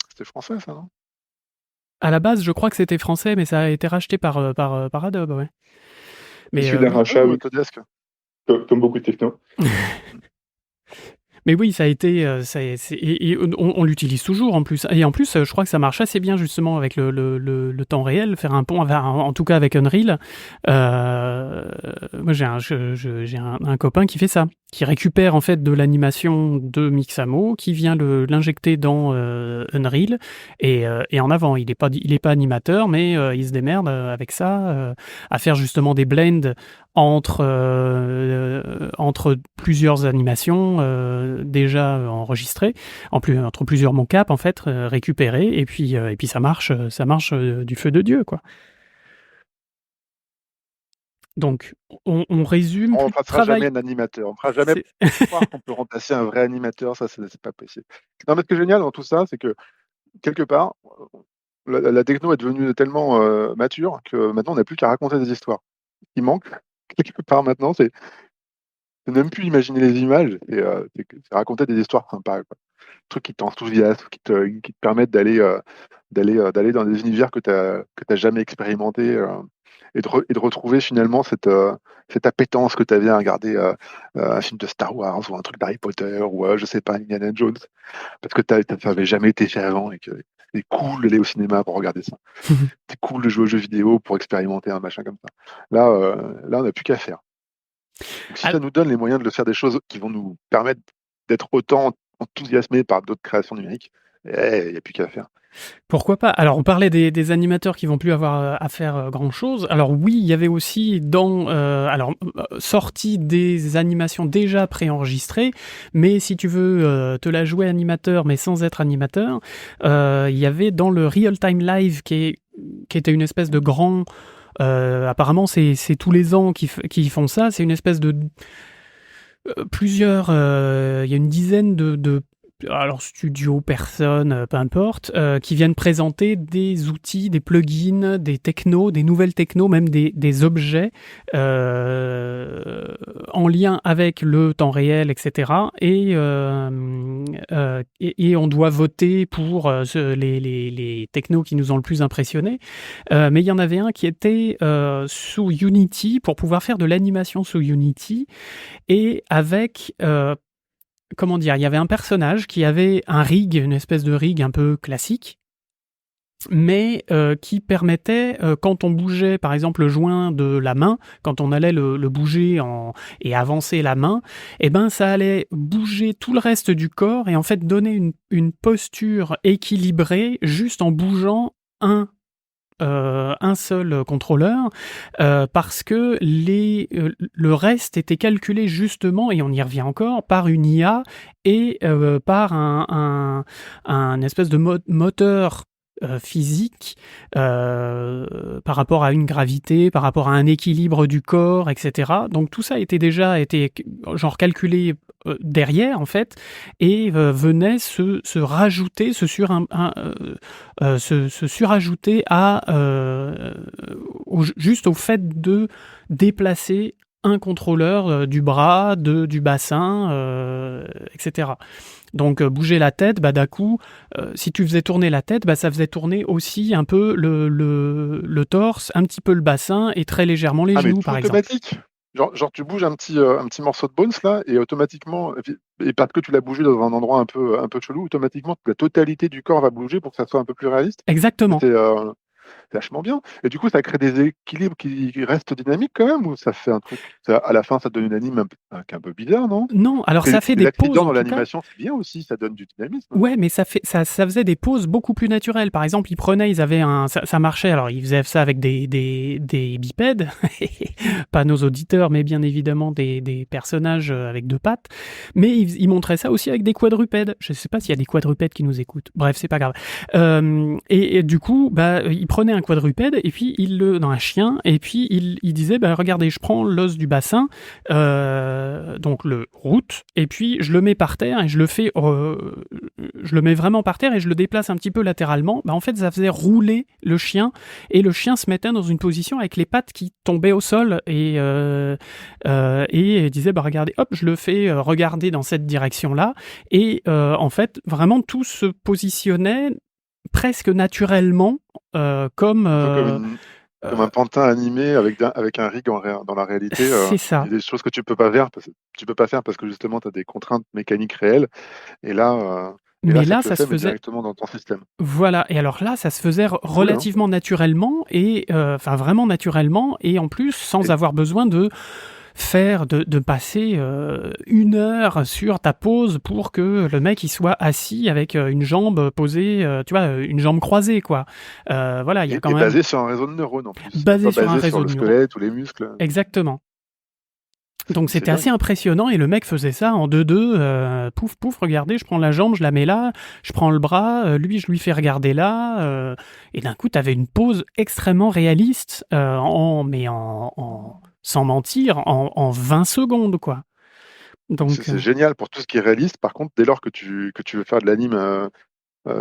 C'était français, ça, non? À la base, je crois que c'était français, mais ça a été racheté par Adobe, ouais. Mais Issu d'un oui. Ah, rachat, ou oui, Autodesk. comme beaucoup de techno. Mais oui, ça a été, et on l'utilise toujours en plus. Et en plus, je crois que ça marche assez bien justement avec le temps réel, faire un pont, en tout cas avec Unreal. Moi, j'ai un copain qui fait ça, qui récupère en fait de l'animation de Mixamo, qui vient l'injecter dans Unreal et en avant. Il est pas animateur, mais il se démerde avec ça, à faire justement des blends entre plusieurs animations déjà enregistrées, entre plusieurs mock-ups en fait récupérés, et puis ça marche du feu de Dieu, quoi. Donc on résume On plus ne de fera travail. jamais un animateur. On ne fera jamais C'est- croire qu'on peut remplacer un vrai animateur. Ça, c'est pas possible. Non, mais ce qui est génial dans tout ça, c'est que quelque part, la techno est devenue tellement mature que maintenant, on n'a plus qu'à raconter des histoires. Ce qui manque, quelque part maintenant, c'est même plus imaginer les images, c'est raconter des histoires sympas, quoi. Trucs qui t'enthousiasment, qui te permettent d'aller dans des univers que t'as jamais expérimenté, et de retrouver finalement cette appétence que tu avais à regarder un film de Star Wars ou un truc d'Harry Potter ou je sais pas, Indiana Jones, parce que ça n'avait jamais été fait avant et que c'est cool d'aller au cinéma pour regarder ça. C'est cool de jouer aux jeux vidéo pour expérimenter un machin comme ça. Là, on n'a plus qu'à faire. Donc, si Al- ça nous donne les moyens de le faire des choses qui vont nous permettre d'être autant enthousiasmé par d'autres créations numériques. Il n'y a plus qu'à faire. Pourquoi pas? Alors, on parlait des animateurs qui vont plus avoir à faire grand-chose. Alors oui, il y avait aussi sorti des animations déjà préenregistrées, mais si tu veux te la jouer animateur, mais sans être animateur, il y avait dans le Real Time Live qui était une espèce de grand... apparemment, c'est tous les ans qui font ça. C'est une espèce de... plusieurs... Il y a une dizaine de alors studios, personnes, peu importe, qui viennent présenter des outils, des plugins, des technos, des nouvelles technos, même des objets en lien avec le temps réel, etc. Et on doit voter pour les technos qui nous ont le plus impressionnés. Mais il y en avait un qui était sous Unity, pour pouvoir faire de l'animation sous Unity, et avec... comment dire, il y avait un personnage qui avait un rig, une espèce de rig un peu classique, mais qui permettait, quand on bougeait par exemple le joint de la main, quand on allait le bouger et avancer la main, eh ben ça allait bouger tout le reste du corps et en fait donner une posture équilibrée juste en bougeant un seul contrôleur, parce que le reste était calculé justement, et on y revient encore, par une IA et par un espèce de moteur physique par rapport à une gravité, par rapport à un équilibre du corps, etc. Donc tout ça était déjà genre calculé derrière en fait, et venait se rajouter, se surajouter juste au fait de déplacer un contrôleur du bras, du bassin, etc. Donc bouger la tête, bah d'un coup, si tu faisais tourner la tête, bah ça faisait tourner aussi un peu le torse, un petit peu le bassin et très légèrement les genoux, par exemple. Automatique. Genre tu bouges un petit morceau de bones là et automatiquement, et parce que tu l'as bougé dans un endroit un peu chelou, automatiquement la totalité du corps va bouger pour que ça soit un peu plus réaliste. Exactement. C'est vachement bien. Et du coup, ça crée des équilibres qui restent dynamiques quand même, ou ça fait un truc. À la fin, ça donne une anime un peu bizarre, non? Non, alors ça fait des pauses. Dans l'animation, c'est bien aussi, ça donne du dynamisme. Ouais, mais ça faisait des pauses beaucoup plus naturelles. Par exemple, ils avaient ça marchait. Alors, ils faisaient ça avec des bipèdes, pas nos auditeurs, mais bien évidemment des personnages avec deux pattes. Mais ils montraient ça aussi avec des quadrupèdes. Je sais pas s'il y a des quadrupèdes qui nous écoutent. Bref, c'est pas grave. Et du coup, bah, ils prenaient un quadrupède et puis dans un chien, et puis ils disaient, bah, regardez, je prends l'os du bassin, donc le root, et puis je le mets par terre et je le mets vraiment par terre et je le déplace un petit peu latéralement. Bah, en fait, ça faisait rouler le chien, et le chien se mettait dans une position avec les pattes qui tombaient au sol, et disait, bah, regardez, hop, je le fais regarder dans cette direction-là, et en fait, vraiment tout se positionnait presque naturellement, comme un pantin animé avec un rig dans la réalité. C'est ça. Il y a des choses que tu peux pas faire parce que justement tu as des contraintes mécaniques réelles. Et là, ça se faisait directement dans ton système. Voilà. Et alors là, ça se faisait relativement naturellement, et enfin vraiment naturellement, et en plus sans avoir besoin de passer 1 heure sur ta pose pour que le mec il soit assis avec une jambe posée, tu vois, une jambe croisée, quoi. Voilà, il y a quand même basé sur un réseau de neurones en plus. Basé sur un réseau sur le squelette ou les muscles. Exactement. Donc c'était assez impressionnant, et le mec faisait ça en 2-2, pouf pouf, regardez, je prends la jambe, je la mets là, je prends le bras, lui je lui fais regarder là, et d'un coup t'avais une pose extrêmement réaliste, sans mentir, en 20 secondes, quoi. Donc c'est génial pour tout ce qui est réaliste. Par contre, dès lors que tu veux faire de l'anime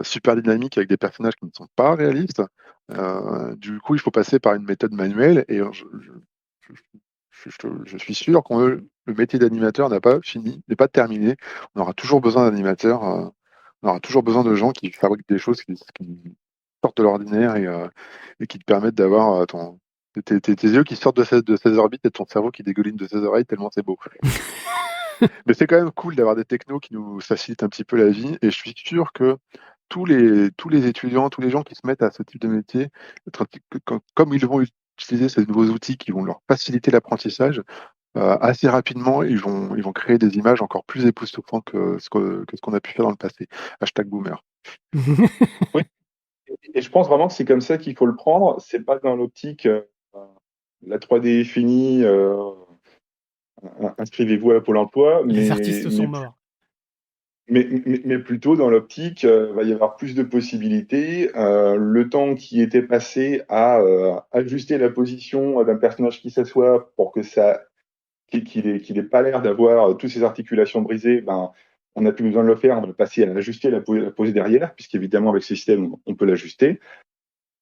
super dynamique avec des personnages qui ne sont pas réalistes, du coup il faut passer par une méthode manuelle, et je suis sûr que le métier d'animateur n'est pas terminé. On aura toujours besoin d'animateurs, on aura toujours besoin de gens qui fabriquent des choses qui sortent de l'ordinaire, et qui te permettent d'avoir tes yeux qui sortent de ces orbites et ton cerveau qui dégouline de ses oreilles tellement c'est beau. Mais c'est quand même cool d'avoir des technos qui nous facilitent un petit peu la vie, et je suis sûr que tous les étudiants, tous les gens qui se mettent à ce type de métier, comme ils vont utiliser ces nouveaux outils qui vont leur faciliter l'apprentissage, assez rapidement, ils vont créer des images encore plus époustouflantes que ce qu'on a pu faire dans le passé. #boomer. Oui. Et je pense vraiment que c'est comme ça qu'il faut le prendre. C'est pas dans l'optique la 3D est finie, inscrivez-vous à Pôle emploi, Les artistes sont morts. mais plutôt dans l'optique, va y avoir plus de possibilités. Le temps qui était passé à ajuster la position d'un personnage qui s'assoit pour que ça qu'il ait pas l'air d'avoir toutes ses articulations brisées, ben, on n'a plus besoin de le faire, on va passer à ajuster la pose derrière, puisqu'évidemment avec ce système, on peut l'ajuster.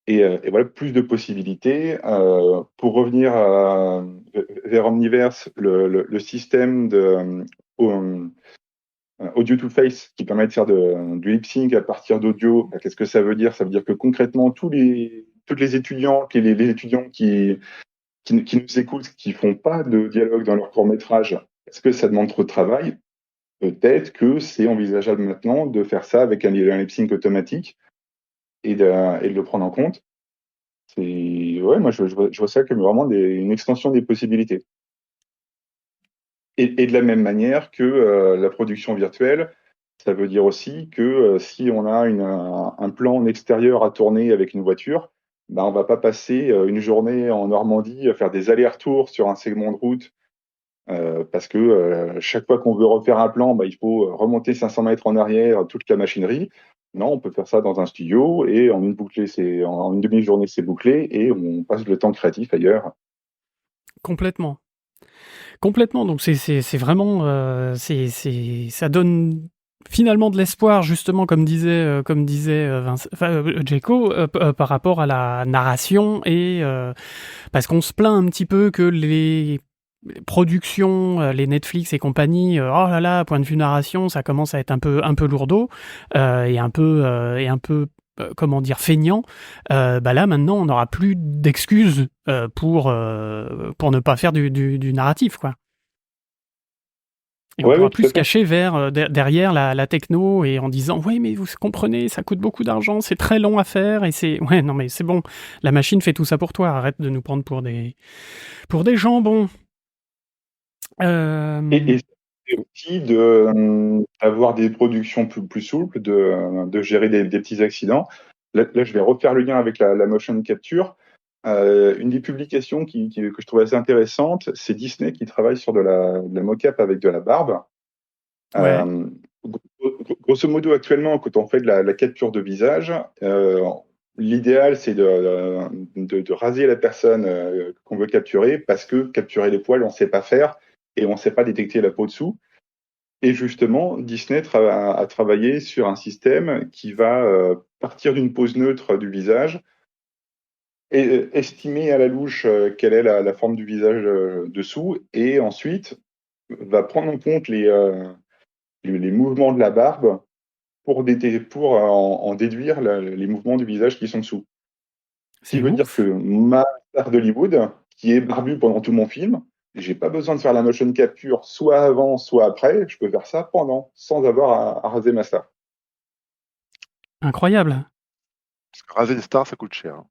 Et voilà, plus de possibilités. Pour revenir vers Omniverse, le système de audio to face qui permet de faire du lip sync à partir d'audio, qu'est-ce que ça veut dire? Ça veut dire que concrètement, toutes les étudiants, les étudiants qui nous écoutent, qui font pas de dialogue dans leur court métrage, est-ce que ça demande trop de travail? Peut-être que c'est envisageable maintenant de faire ça avec un lip sync automatique et de le prendre en compte. Ouais, moi je vois ça comme vraiment une extension des possibilités. Et de la même manière que la production virtuelle, ça veut dire aussi que si on a un plan en extérieur à tourner avec une voiture, ben on va pas passer une journée en Normandie à faire des allers-retours sur un segment de route parce que chaque fois qu'on veut refaire un plan, ben, il faut remonter 500 mètres en arrière toute la machinerie. Non, on peut faire ça dans un studio et en une demi-journée, c'est bouclé et on passe le temps créatif ailleurs. Complètement. Complètement. Donc c'est vraiment ça donne finalement de l'espoir justement comme disait Djeko par rapport à la narration et parce qu'on se plaint un petit peu que les productions, les Netflix et compagnie, oh là là, point de vue narration, ça commence à être un peu lourdeau et un peu comment dire feignant. Bah là maintenant, on n'aura plus d'excuses pour ne pas faire du narratif, quoi. Et on Ouais, pourra oui, plus tout à se fait. cacher derrière la techno et en disant ouais mais vous comprenez, ça coûte beaucoup d'argent, c'est très long à faire et c'est ouais non mais c'est bon, la machine fait tout ça pour toi, arrête de nous prendre pour des jambons. Et c'est aussi d'avoir des productions plus souples, de gérer des petits accidents. Là, je vais refaire le lien avec la motion capture. Une des publications que je trouve assez intéressante, c'est Disney qui travaille sur de la mock-up avec de la barbe. Ouais. Grosso modo, actuellement, quand on fait de la capture de visage, l'idéal, c'est de raser la personne qu'on veut capturer, parce que capturer les poils, on ne sait pas faire et on ne sait pas détecter la peau dessous. Et justement, Disney a travaillé sur un système qui va partir d'une pose neutre du visage et estimer à la louche quelle est la forme du visage dessous, et ensuite va prendre en compte les mouvements de la barbe pour en déduire les mouvements du visage qui sont dessous. Ce qui C'est veut dire que ouf. ma star d'Hollywood, qui est barbue pendant tout mon film, j'ai pas besoin de faire la motion capture soit avant, soit après. Je peux faire ça pendant, sans avoir à raser ma star. Incroyable. Parce que raser une star, ça coûte cher.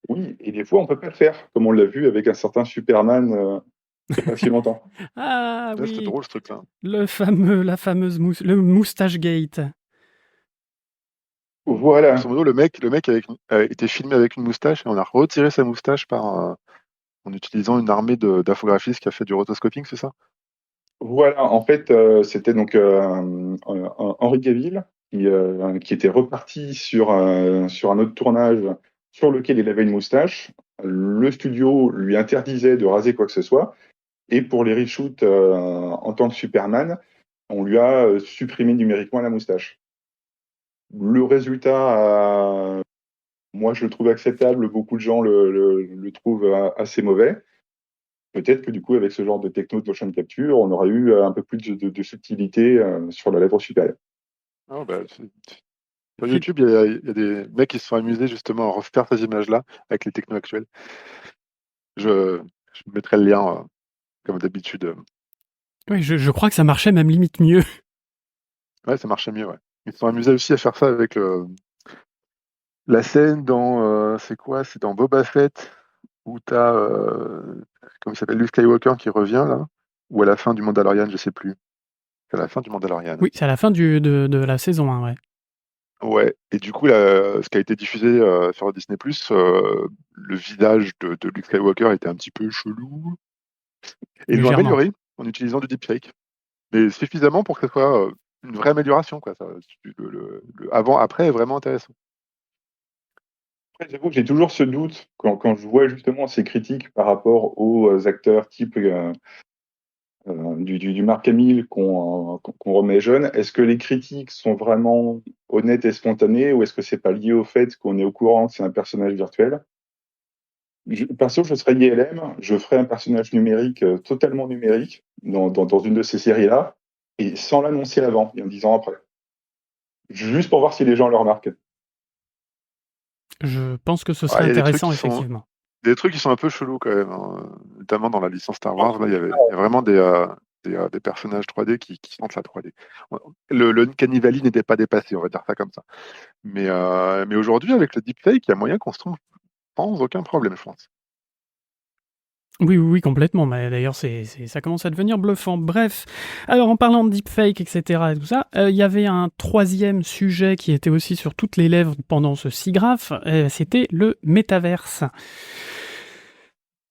Oui, et des fois, on peut pas le faire, comme on l'a vu avec un certain Superman il n'y a pas si longtemps. Ah Là, c'était oui, drôle ce truc-là. la fameuse le moustache gate. Grosso Voilà. modo, le mec était filmé avec une moustache et on a retiré sa moustache en utilisant une armée d'infographistes qui a fait du rotoscoping, c'est ça? Voilà, en fait, c'était donc Henri Cavill qui était reparti sur un autre tournage sur lequel il avait une moustache. Le studio lui interdisait de raser quoi que ce soit. Et pour les reshoots en tant que Superman, on lui a supprimé numériquement la moustache. Le résultat, moi, je le trouve acceptable. Beaucoup de gens le trouvent assez mauvais. Peut-être que du coup, avec ce genre de techno de motion capture, on aurait eu un peu plus de subtilité sur la lèvre supérieure. Ah, bah, sur YouTube, il y a des mecs qui se sont amusés justement à refaire ces images-là avec les technos actuels. Je mettrai le lien, comme d'habitude. Oui, je crois que ça marchait même limite mieux. Ouais, ça marchait mieux, ouais. Ils se sont amusés aussi à faire ça avec la scène dans, c'est quoi? C'est dans Boba Fett, où t'as, comment il s'appelle, Luke Skywalker qui revient là, ou à la fin du Mandalorian, je sais plus. C'est à la fin du Mandalorian. Oui, c'est à la fin de la saison 1, ouais. Ouais, et du coup, là, ce qui a été diffusé sur Disney+, le visage de Luke Skywalker était un petit peu chelou, et ils l'ont Légèrement. amélioré en utilisant du deepfake. Mais suffisamment pour que ce soit une vraie amélioration, quoi. Ça, le avant-après est vraiment intéressant. Après, j'avoue que j'ai toujours ce doute quand je vois justement ces critiques par rapport aux acteurs type du Mark Hamill qu'on remet jeune. Est-ce que les critiques sont vraiment honnêtes et spontanées ou est-ce que c'est pas lié au fait qu'on est au courant que c'est un personnage virtuel? Perso, je serais ILM, je ferais un personnage numérique, totalement numérique, dans une de ces séries-là, et sans l'annoncer avant, et en disant après. Juste pour voir si les gens le remarquent. Je pense que ce Ah, serait il y a intéressant, effectivement. des trucs qui sont un peu chelous quand même, hein. Notamment dans la licence Star Wars. Là, il y a vraiment des personnages 3D qui sentent la 3D. Le Cannibali n'était pas dépassé, on va dire ça comme ça. Mais aujourd'hui, avec le deepfake, il y a moyen qu'on se trompe sans aucun problème, je pense. Oui, oui, oui, complètement. Mais d'ailleurs, ça commence à devenir bluffant. Bref, alors en parlant de deepfake, etc. et tout ça, il y avait un troisième sujet qui était aussi sur toutes les lèvres pendant ce SIGGRAPH, c'était le métaverse.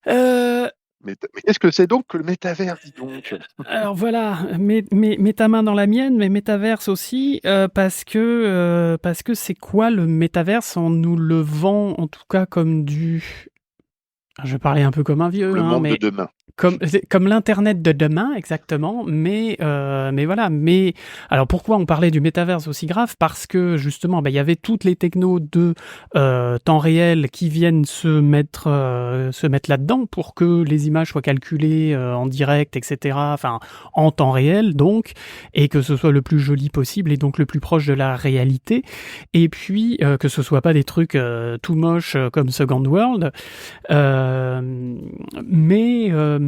Mais qu'est-ce que c'est donc que le métavers, dis donc? Alors voilà, mets ta main dans la mienne, mais métaverse aussi, parce que c'est quoi le métaverse? On nous le vend en tout cas comme du... Je vais parler un peu comme un vieux, Le hein, monde de mais demain. comme l'internet de demain, exactement. Mais voilà. Mais alors pourquoi on parlait du métaverse aussi grave? Parce que justement, il y avait toutes les technos de temps réel qui viennent se mettre là-dedans pour que les images soient calculées en direct, etc. Enfin, en temps réel, donc, et que ce soit le plus joli possible et donc le plus proche de la réalité. Et puis que ce soit pas des trucs tout moches comme Second World.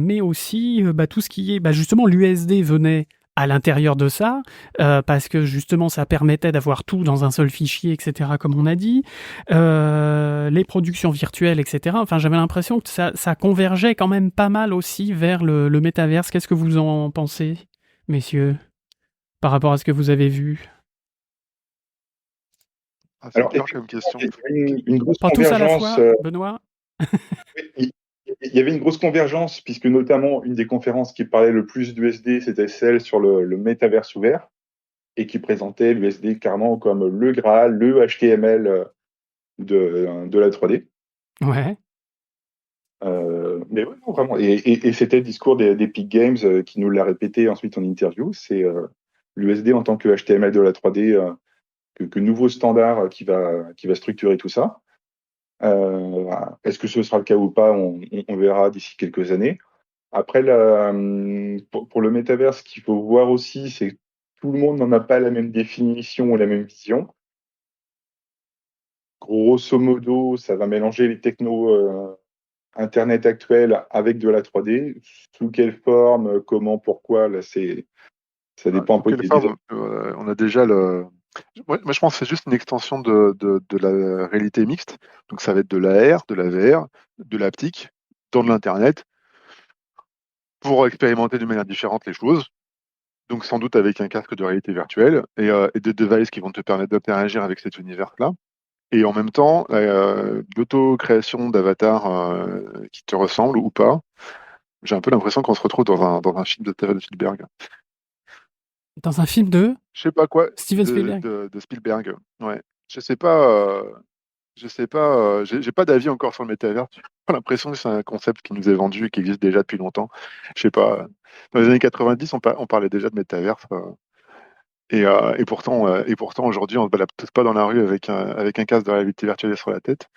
Mais aussi tout ce qui est justement l'USD venait à l'intérieur de ça parce que justement ça permettait d'avoir tout dans un seul fichier, etc., comme on a dit, les productions virtuelles, etc. Enfin, j'avais l'impression que ça convergeait quand même pas mal aussi vers le métaverse. Qu'est-ce que vous en pensez, messieurs, par rapport à ce que vous avez vu? Ah, c'est Alors, dur comme question. il y avait une grosse Pas tous à la convergence. fois, Benoît? Il il y avait une grosse convergence, puisque notamment une des conférences qui parlait le plus d'USD, c'était celle sur le métaverse ouvert, et qui présentait l'USD clairement comme le Graal, le HTML de la 3D. Ouais. Mais ouais, non, vraiment. Et c'était le discours d'Epic Games qui nous l'a répété ensuite en interview. C'est l'USD en tant que HTML de la 3D, que nouveau standard qui va structurer tout ça. Est-ce que ce sera le cas ou pas, on verra d'ici quelques années. Après, pour le métaverse, ce qu'il faut voir aussi, c'est que tout le monde n'en a pas la même définition ou la même vision. Grosso modo, ça va mélanger les technos Internet actuels avec de la 3D. Sous quelle forme, comment, pourquoi, là, ça dépend un Sous peu quelle forme on a déjà le. Moi, je pense que c'est juste une extension de la réalité mixte. Donc, ça va être de l'AR, de la VR, de l'haptique, dans de l'Internet, pour expérimenter de manière différente les choses. Donc, sans doute avec un casque de réalité virtuelle et des devices qui vont te permettre d'interagir avec cet univers-là. Et en même temps, l'auto-création d'avatars qui te ressemblent ou pas. J'ai un peu l'impression qu'on se retrouve dans un film de Steven Spielberg. Dans un film de Je sais pas quoi, Steven Spielberg. de Spielberg. Ouais. Je sais pas. Je sais pas. J'ai pas d'avis encore sur le métavers. J'ai pas l'impression que c'est un concept qui nous est vendu et qui existe déjà depuis longtemps. Je sais pas. Dans les années 90, on parlait déjà de métavers. Et pourtant aujourd'hui, on se balade tous pas dans la rue avec un casque de réalité virtuelle sur la tête.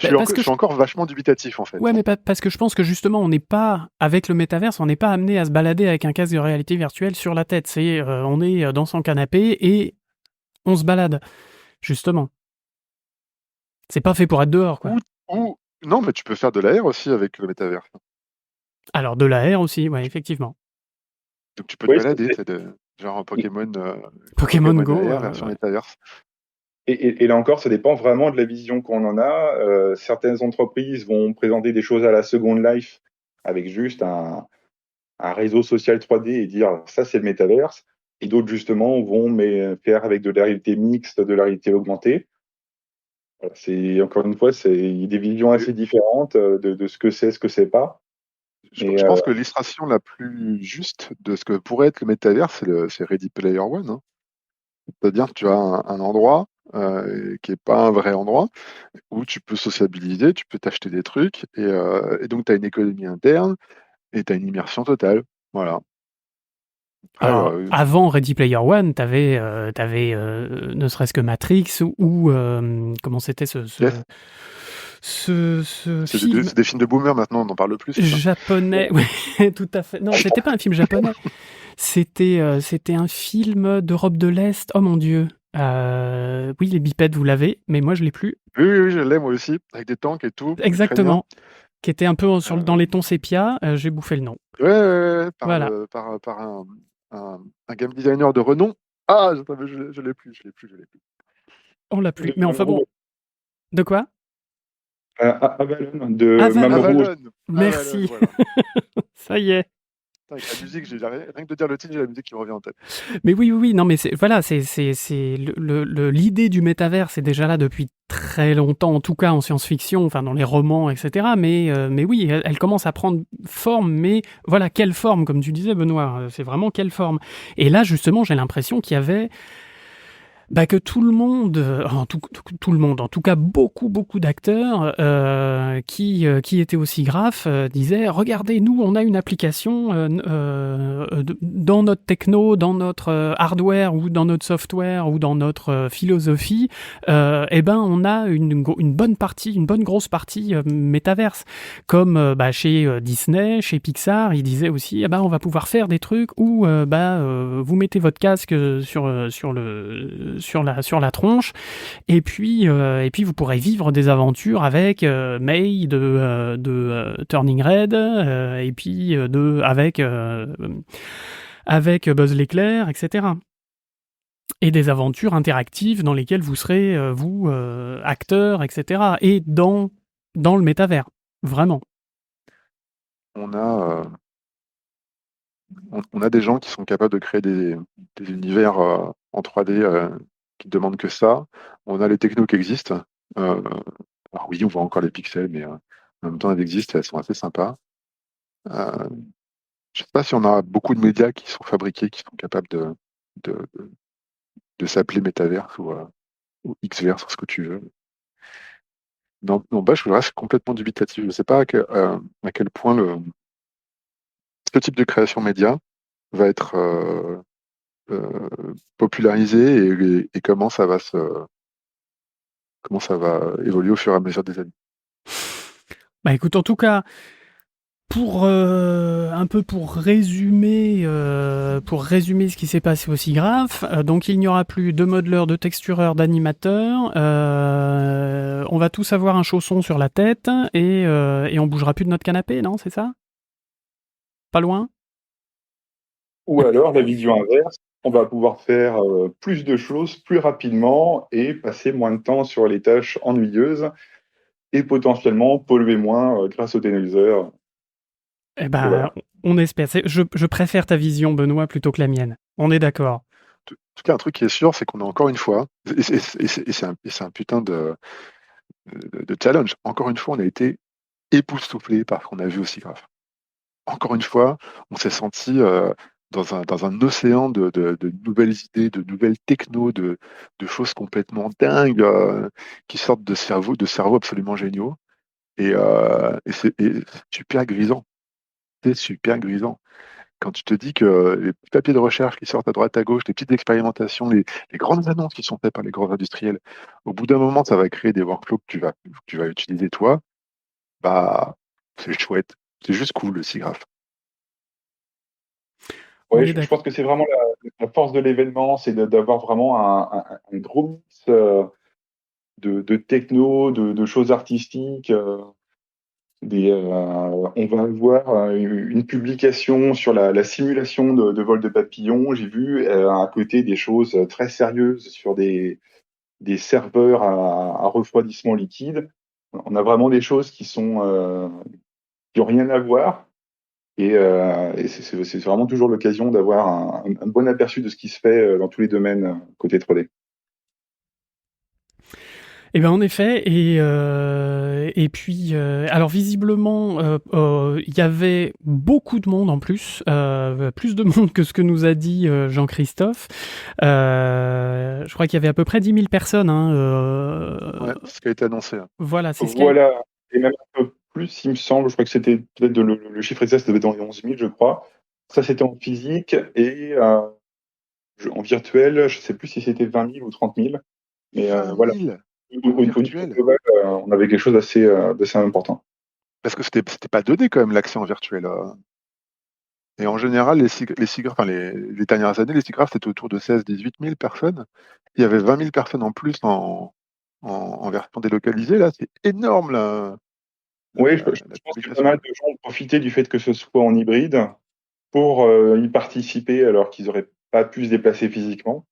Parce Je que suis encore vachement dubitatif en fait. Ouais, mais parce que je pense que justement, on n'est pas, avec le métaverse, on n'est pas amené à se balader avec un casque de réalité virtuelle sur la tête. On est dans son canapé et on se balade, justement. C'est pas fait pour être dehors, quoi. Non, mais tu peux faire de l'AR aussi avec le métavers. Alors, de la R aussi, ouais, effectivement. Donc tu peux te Oui, balader, genre Pokémon Pokémon Go, AR version métaverse. Et là encore, ça dépend vraiment de la vision qu'on en a. Certaines entreprises vont présenter des choses à la Second Life avec juste un réseau social 3D et dire ça c'est le métaverse. Et d'autres justement vont faire avec de la réalité mixte, de la réalité augmentée. Voilà, c'est encore une fois, c'est des visions assez différentes de ce que c'est, ce que c'est pas. Et Je pense que l'illustration la plus juste de ce que pourrait être le métavers, c'est Ready Player One, hein. C'est-à-dire que tu as un endroit qui est pas un vrai endroit, où tu peux sociabiliser, tu peux t'acheter des trucs, et donc tu as une économie interne, et tu as une immersion totale. Voilà. Après, Alors, avant Ready Player One, t'avais ne serait-ce que Matrix ou comment c'était Yes, ce film c'est des films de boomers maintenant, on n'en parle plus, c'est ça? japonais. Ouais, tout à fait. Non, c'était pas un film japonais. C'était un film d'Europe de l'Est. Oh mon Dieu. Oui, les bipèdes, vous l'avez, mais moi je l'ai plus. Oui, oui, oui, je l'ai moi aussi, avec des tanks et tout, ukrainiens. Exactement. Qui était un peu dans Euh, les tons sépia. J'ai bouffé le nom. ouais, ouais, ouais, Voilà. par un game designer de renom. Ah, je l'ai plus, je l'ai plus, je l'ai plus. On l'a plus. de Mais enfin bon. Mamoru, De quoi? Avalon de Avalon. Mamoru. Avalon, Avalon, Merci. voilà. Ça y est. Avec la musique, rien que de dire le titre, j'ai la musique qui me revient en tête. Mais oui, oui, oui, non, mais voilà, c'est l'idée du métavers, c'est déjà là depuis très longtemps, en tout cas en science-fiction, enfin dans les romans, etc. Mais oui, elle commence à prendre forme, mais voilà, quelle forme, comme tu disais, Benoît, c'est vraiment quelle forme. Et là, justement, j'ai l'impression qu'il y avait que tout le monde, tout le monde, en tout cas beaucoup d'acteurs qui étaient aussi graphes disaient regardez, nous on a une application dans notre techno, dans notre hardware ou dans notre software ou dans notre philosophie, et ben on a une bonne partie, une bonne grosse partie métaverse, comme chez Disney, chez Pixar, ils disaient aussi on va pouvoir faire des trucs où vous mettez votre casque sur la tronche et puis vous pourrez vivre des aventures avec May de Turning Red et puis avec Buzz l'éclair, etc. Et des aventures interactives dans lesquelles vous serez vous acteur, etc. Et dans le métavers, vraiment. On a, on a des gens qui sont capables de créer des univers en 3D qui ne demandent que ça. On a les technos qui existent. Alors oui, on voit encore les pixels, mais en même temps, elles existent et elles sont assez sympas. Euh, je ne sais pas si on a beaucoup de médias qui sont fabriqués, qui sont capables de, de s'appeler métaverse ou Xverse, ce que tu veux. Je reste complètement dubitatif. Je ne sais pas à quel point ce type de création média va être popularisé et comment ça va évoluer au fur et à mesure des années. Bah écoute, en tout cas, pour un peu pour résumer ce qui s'est passé au SIGGRAPH, donc il n'y aura plus de modeleurs, de textureurs, d'animateurs. On va tous avoir un chausson sur la tête et on bougera plus de notre canapé, non? C'est ça? Pas loin? Ou alors la vision inverse, on va pouvoir faire plus de choses plus rapidement et passer moins de temps sur les tâches ennuyeuses et potentiellement polluer moins grâce aux téléviseurs. Eh Et ben, voilà. on espère. Je préfère ta vision, Benoît, plutôt que la mienne. On est d'accord. En tout cas, un truc qui est sûr, c'est qu'on a encore une fois, et c'est un putain de challenge, encore une fois, on a été époustouflé par ce qu'on a vu aussi grave. Encore une fois, on s'est senti dans un océan de nouvelles idées, de nouvelles technos, de choses complètement dingues qui sortent de cerveaux absolument géniaux. Et c'est super grisant. C'est super grisant. Quand tu te dis que les petits papiers de recherche qui sortent à droite à gauche, les petites expérimentations, les grandes annonces qui sont faites par les grands industriels, au bout d'un moment, ça va créer des workflows que tu vas utiliser toi. Bah, c'est chouette. C'est juste cool, le SIGGRAPH. On Ouais, est je d'accord. pense que c'est vraiment la force de l'événement, c'est d'avoir vraiment un gros mix de techno, de choses artistiques. On va avoir une publication sur la simulation de vol de papillon. J'ai vu à côté des choses très sérieuses sur des des serveurs à refroidissement liquide. On a vraiment des choses qui ont rien à voir. Et c'est vraiment toujours l'occasion d'avoir un bon aperçu de ce qui se fait dans tous les domaines côté 3D. Eh ben en effet, et puis alors visiblement il y avait beaucoup de monde en plus de monde que ce que nous a dit Jean-Christophe. Je crois qu'il y avait à peu près 10 000 personnes. Ouais, c'est ce qui a été annoncé. Voilà, c'est ce Voilà, et même un peu plus, il me semble, je crois que c'était peut-être le chiffre exact, ça devait être dans les 11 000, je crois. Ça, c'était en physique, et en virtuel, je sais plus si c'était 20 000 ou 30 000, mais 20 voilà. 000 Au niveau virtuel. global, on avait quelque chose d'assez important. Parce que c'était pas 2D quand même l'accès en virtuel. Et en général, les dernières années, les SIGGRAPH, c'était autour de 16-18 000 personnes. Il y avait 20 000 personnes en plus en version délocalisée, là, c'est énorme, là. Oui, La je pense que pas publication. mal de gens ont profité du fait que ce soit en hybride pour y participer alors qu'ils n'auraient pas pu se déplacer physiquement,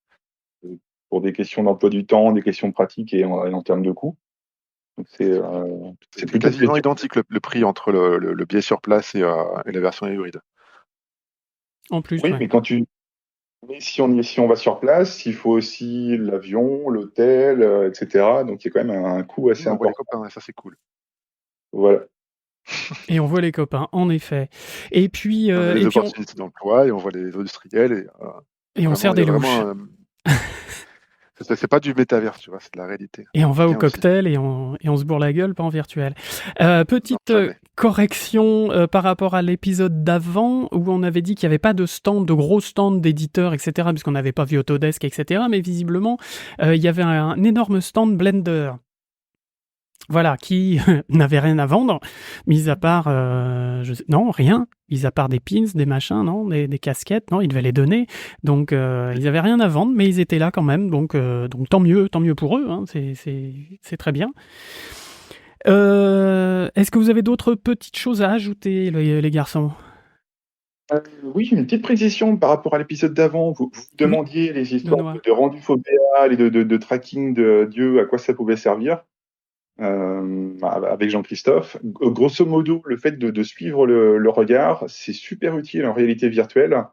euh, pour des questions d'emploi du temps, des questions pratiques et en termes de coût. Donc c'est C'est plutôt quasiment positif. identique le prix entre le billet sur place et la version hybride. en plus, Oui, ouais. mais si on va sur place, il faut aussi l'avion, l'hôtel, etc. Donc il y a quand même un coût assez On voit les important. copains, ça c'est cool. Voilà. Et on voit les copains, en effet. Et puis On a des et puis opportunités d'emploi et on voit les industriels et on vraiment, sert il y des a louches. vraiment c'est pas du métaverse, tu vois, c'est de la réalité. Et on va au Bien aussi. cocktail et on se bourre la gueule, pas en virtuel. Non, Petite jamais. correction par rapport à l'épisode d'avant, où on avait dit qu'il n'y avait pas de stand, de gros stands d'éditeurs, etc., puisqu'on n'avait pas vu Autodesk, etc., mais visiblement, il y avait un énorme stand Blender. Voilà, qui n'avait rien à vendre, mis à part, non, rien, mis à part des pins, des machins, non, des casquettes, non, ils devaient les donner, donc ils avaient rien à vendre, mais ils étaient là quand même, donc tant mieux pour eux, hein, c'est très bien. Est-ce que vous avez d'autres petites choses à ajouter, les garçons? Oui, une petite précision par rapport à l'épisode d'avant. Vous Oui, demandiez les histoires Benoît. de rendu FOBEA et de tracking de Dieu, à quoi ça pouvait servir, avec Jean-Christophe. Grosso modo, le fait de suivre le regard, c'est super utile en réalité virtuelle,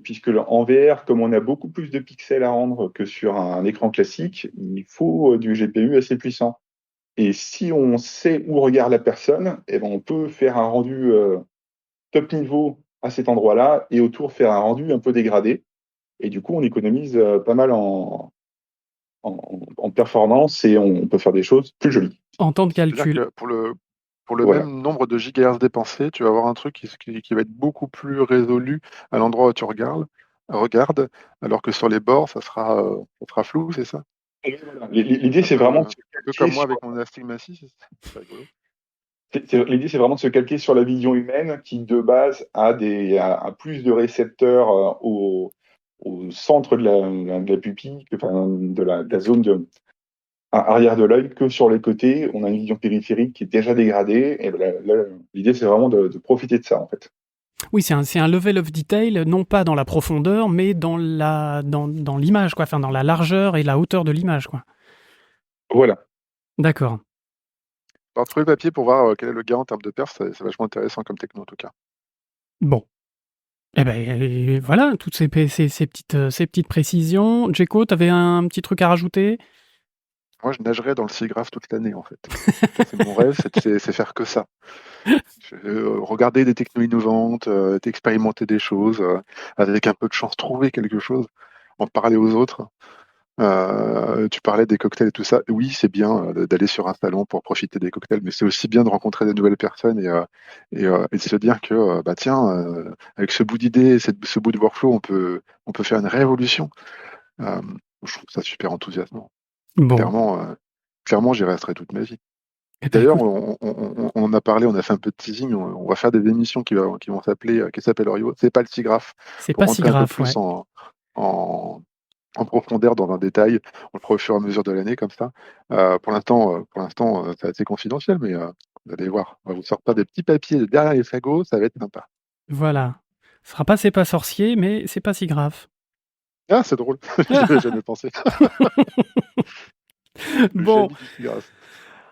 puisque en VR, comme on a beaucoup plus de pixels à rendre que sur un écran classique, il faut du GPU assez puissant. Et si on sait où regarde la personne, eh ben, on peut faire un rendu top niveau à cet endroit-là et autour faire un rendu un peu dégradé. Et du coup, on économise pas mal en performance et on peut faire des choses plus jolies. En temps de C'est-à-dire calcul. que pour le Voilà. même nombre de gigahertz dépensés, tu vas avoir un truc qui va être beaucoup plus résolu à l'endroit où tu regardes, alors que sur les bords, ça sera flou, c'est ça? Et voilà. L'idée, Un c'est peu, vraiment de se un peu calquer comme moi sur, avec mon astigmatie, c'est rigolo. l'idée, c'est vraiment de se calquer sur la vision humaine qui, de base, a plus de récepteurs au centre de la pupille, enfin, de la zone arrière de l'œil, que sur les côtés. On a une vision périphérique qui est déjà dégradée. Et ben là, l'idée, c'est vraiment de profiter de ça, en fait. Oui, c'est un level of detail, non pas dans la profondeur, mais dans l'image, quoi, enfin dans la largeur et la hauteur de l'image, quoi. Voilà. D'accord. Alors, trouver le papier pour voir quel est le gain en termes de perf, c'est vachement intéressant comme techno en tout cas. Bon. Eh ben voilà, toutes ces petites précisions. Jeko, t'avais un petit truc à rajouter? Moi, je nagerais dans le SIGGRAPH toute l'année en fait. C'est mon rêve, c'est faire que ça. Regarder des technos innovantes, expérimenter des choses, avec un peu de chance, trouver quelque chose, en parler aux autres. Tu parlais des cocktails et tout ça. Oui, c'est bien d'aller sur un salon pour profiter des cocktails, mais c'est aussi bien de rencontrer de nouvelles personnes et de se dire que, bah tiens, avec ce bout d'idée, ce bout de workflow, on peut faire une révolution. Euh, je trouve ça super enthousiasmant. Bon. Clairement, j'y resterai toute ma vie. Eh ben D'ailleurs, écoute, on en a parlé, on a fait un peu de teasing, on va faire des émissions qui vont s'appeler, qui s'appellent Orio. C'est pas le SIGGRAPH, c'est pour pas si rentrer un peu grave, ouais. plus en, en profondeur dans un détail. On le fera au fur et à mesure de l'année, comme ça. Pour l'instant, c'est assez confidentiel, mais vous allez voir. On va vous sortir des petits papiers derrière les fagots, ça va être sympa. Voilà. Ce sera pas C'est pas sorcier, mais c'est pas si grave. Ah, c'est drôle. J'avais jamais pensé. Bon. Génie du Figaro.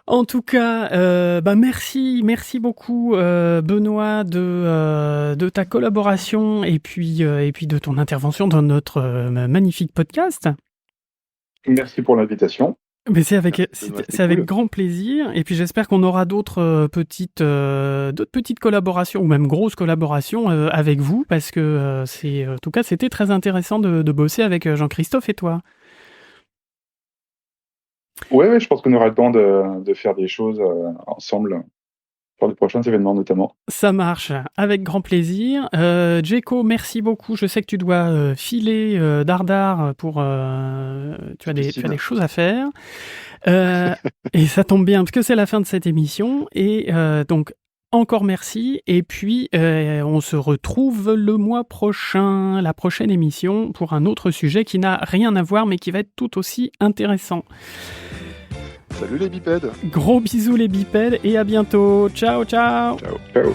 En tout cas, merci beaucoup Benoît de ta collaboration et puis de ton intervention dans notre magnifique podcast. Merci pour l'invitation. Mais c'est avec Cool. grand plaisir et puis j'espère qu'on aura d'autres petites collaborations ou même grosses collaborations avec vous parce que en tout cas c'était très intéressant de bosser avec Jean-Christophe et toi. Ouais, je pense qu'on aura le temps de faire des choses ensemble pour les prochains événements notamment. Ça marche, avec grand plaisir. Djeko, merci beaucoup. Je sais que tu dois filer dardard pour... tu as des choses à faire. Et ça tombe bien, parce que c'est la fin de cette émission. Et donc, encore merci. Et puis, on se retrouve le mois prochain, la prochaine émission, pour un autre sujet qui n'a rien à voir, mais qui va être tout aussi intéressant. Salut les bipèdes. Gros bisous les bipèdes et à bientôt. Ciao, ciao. Ciao.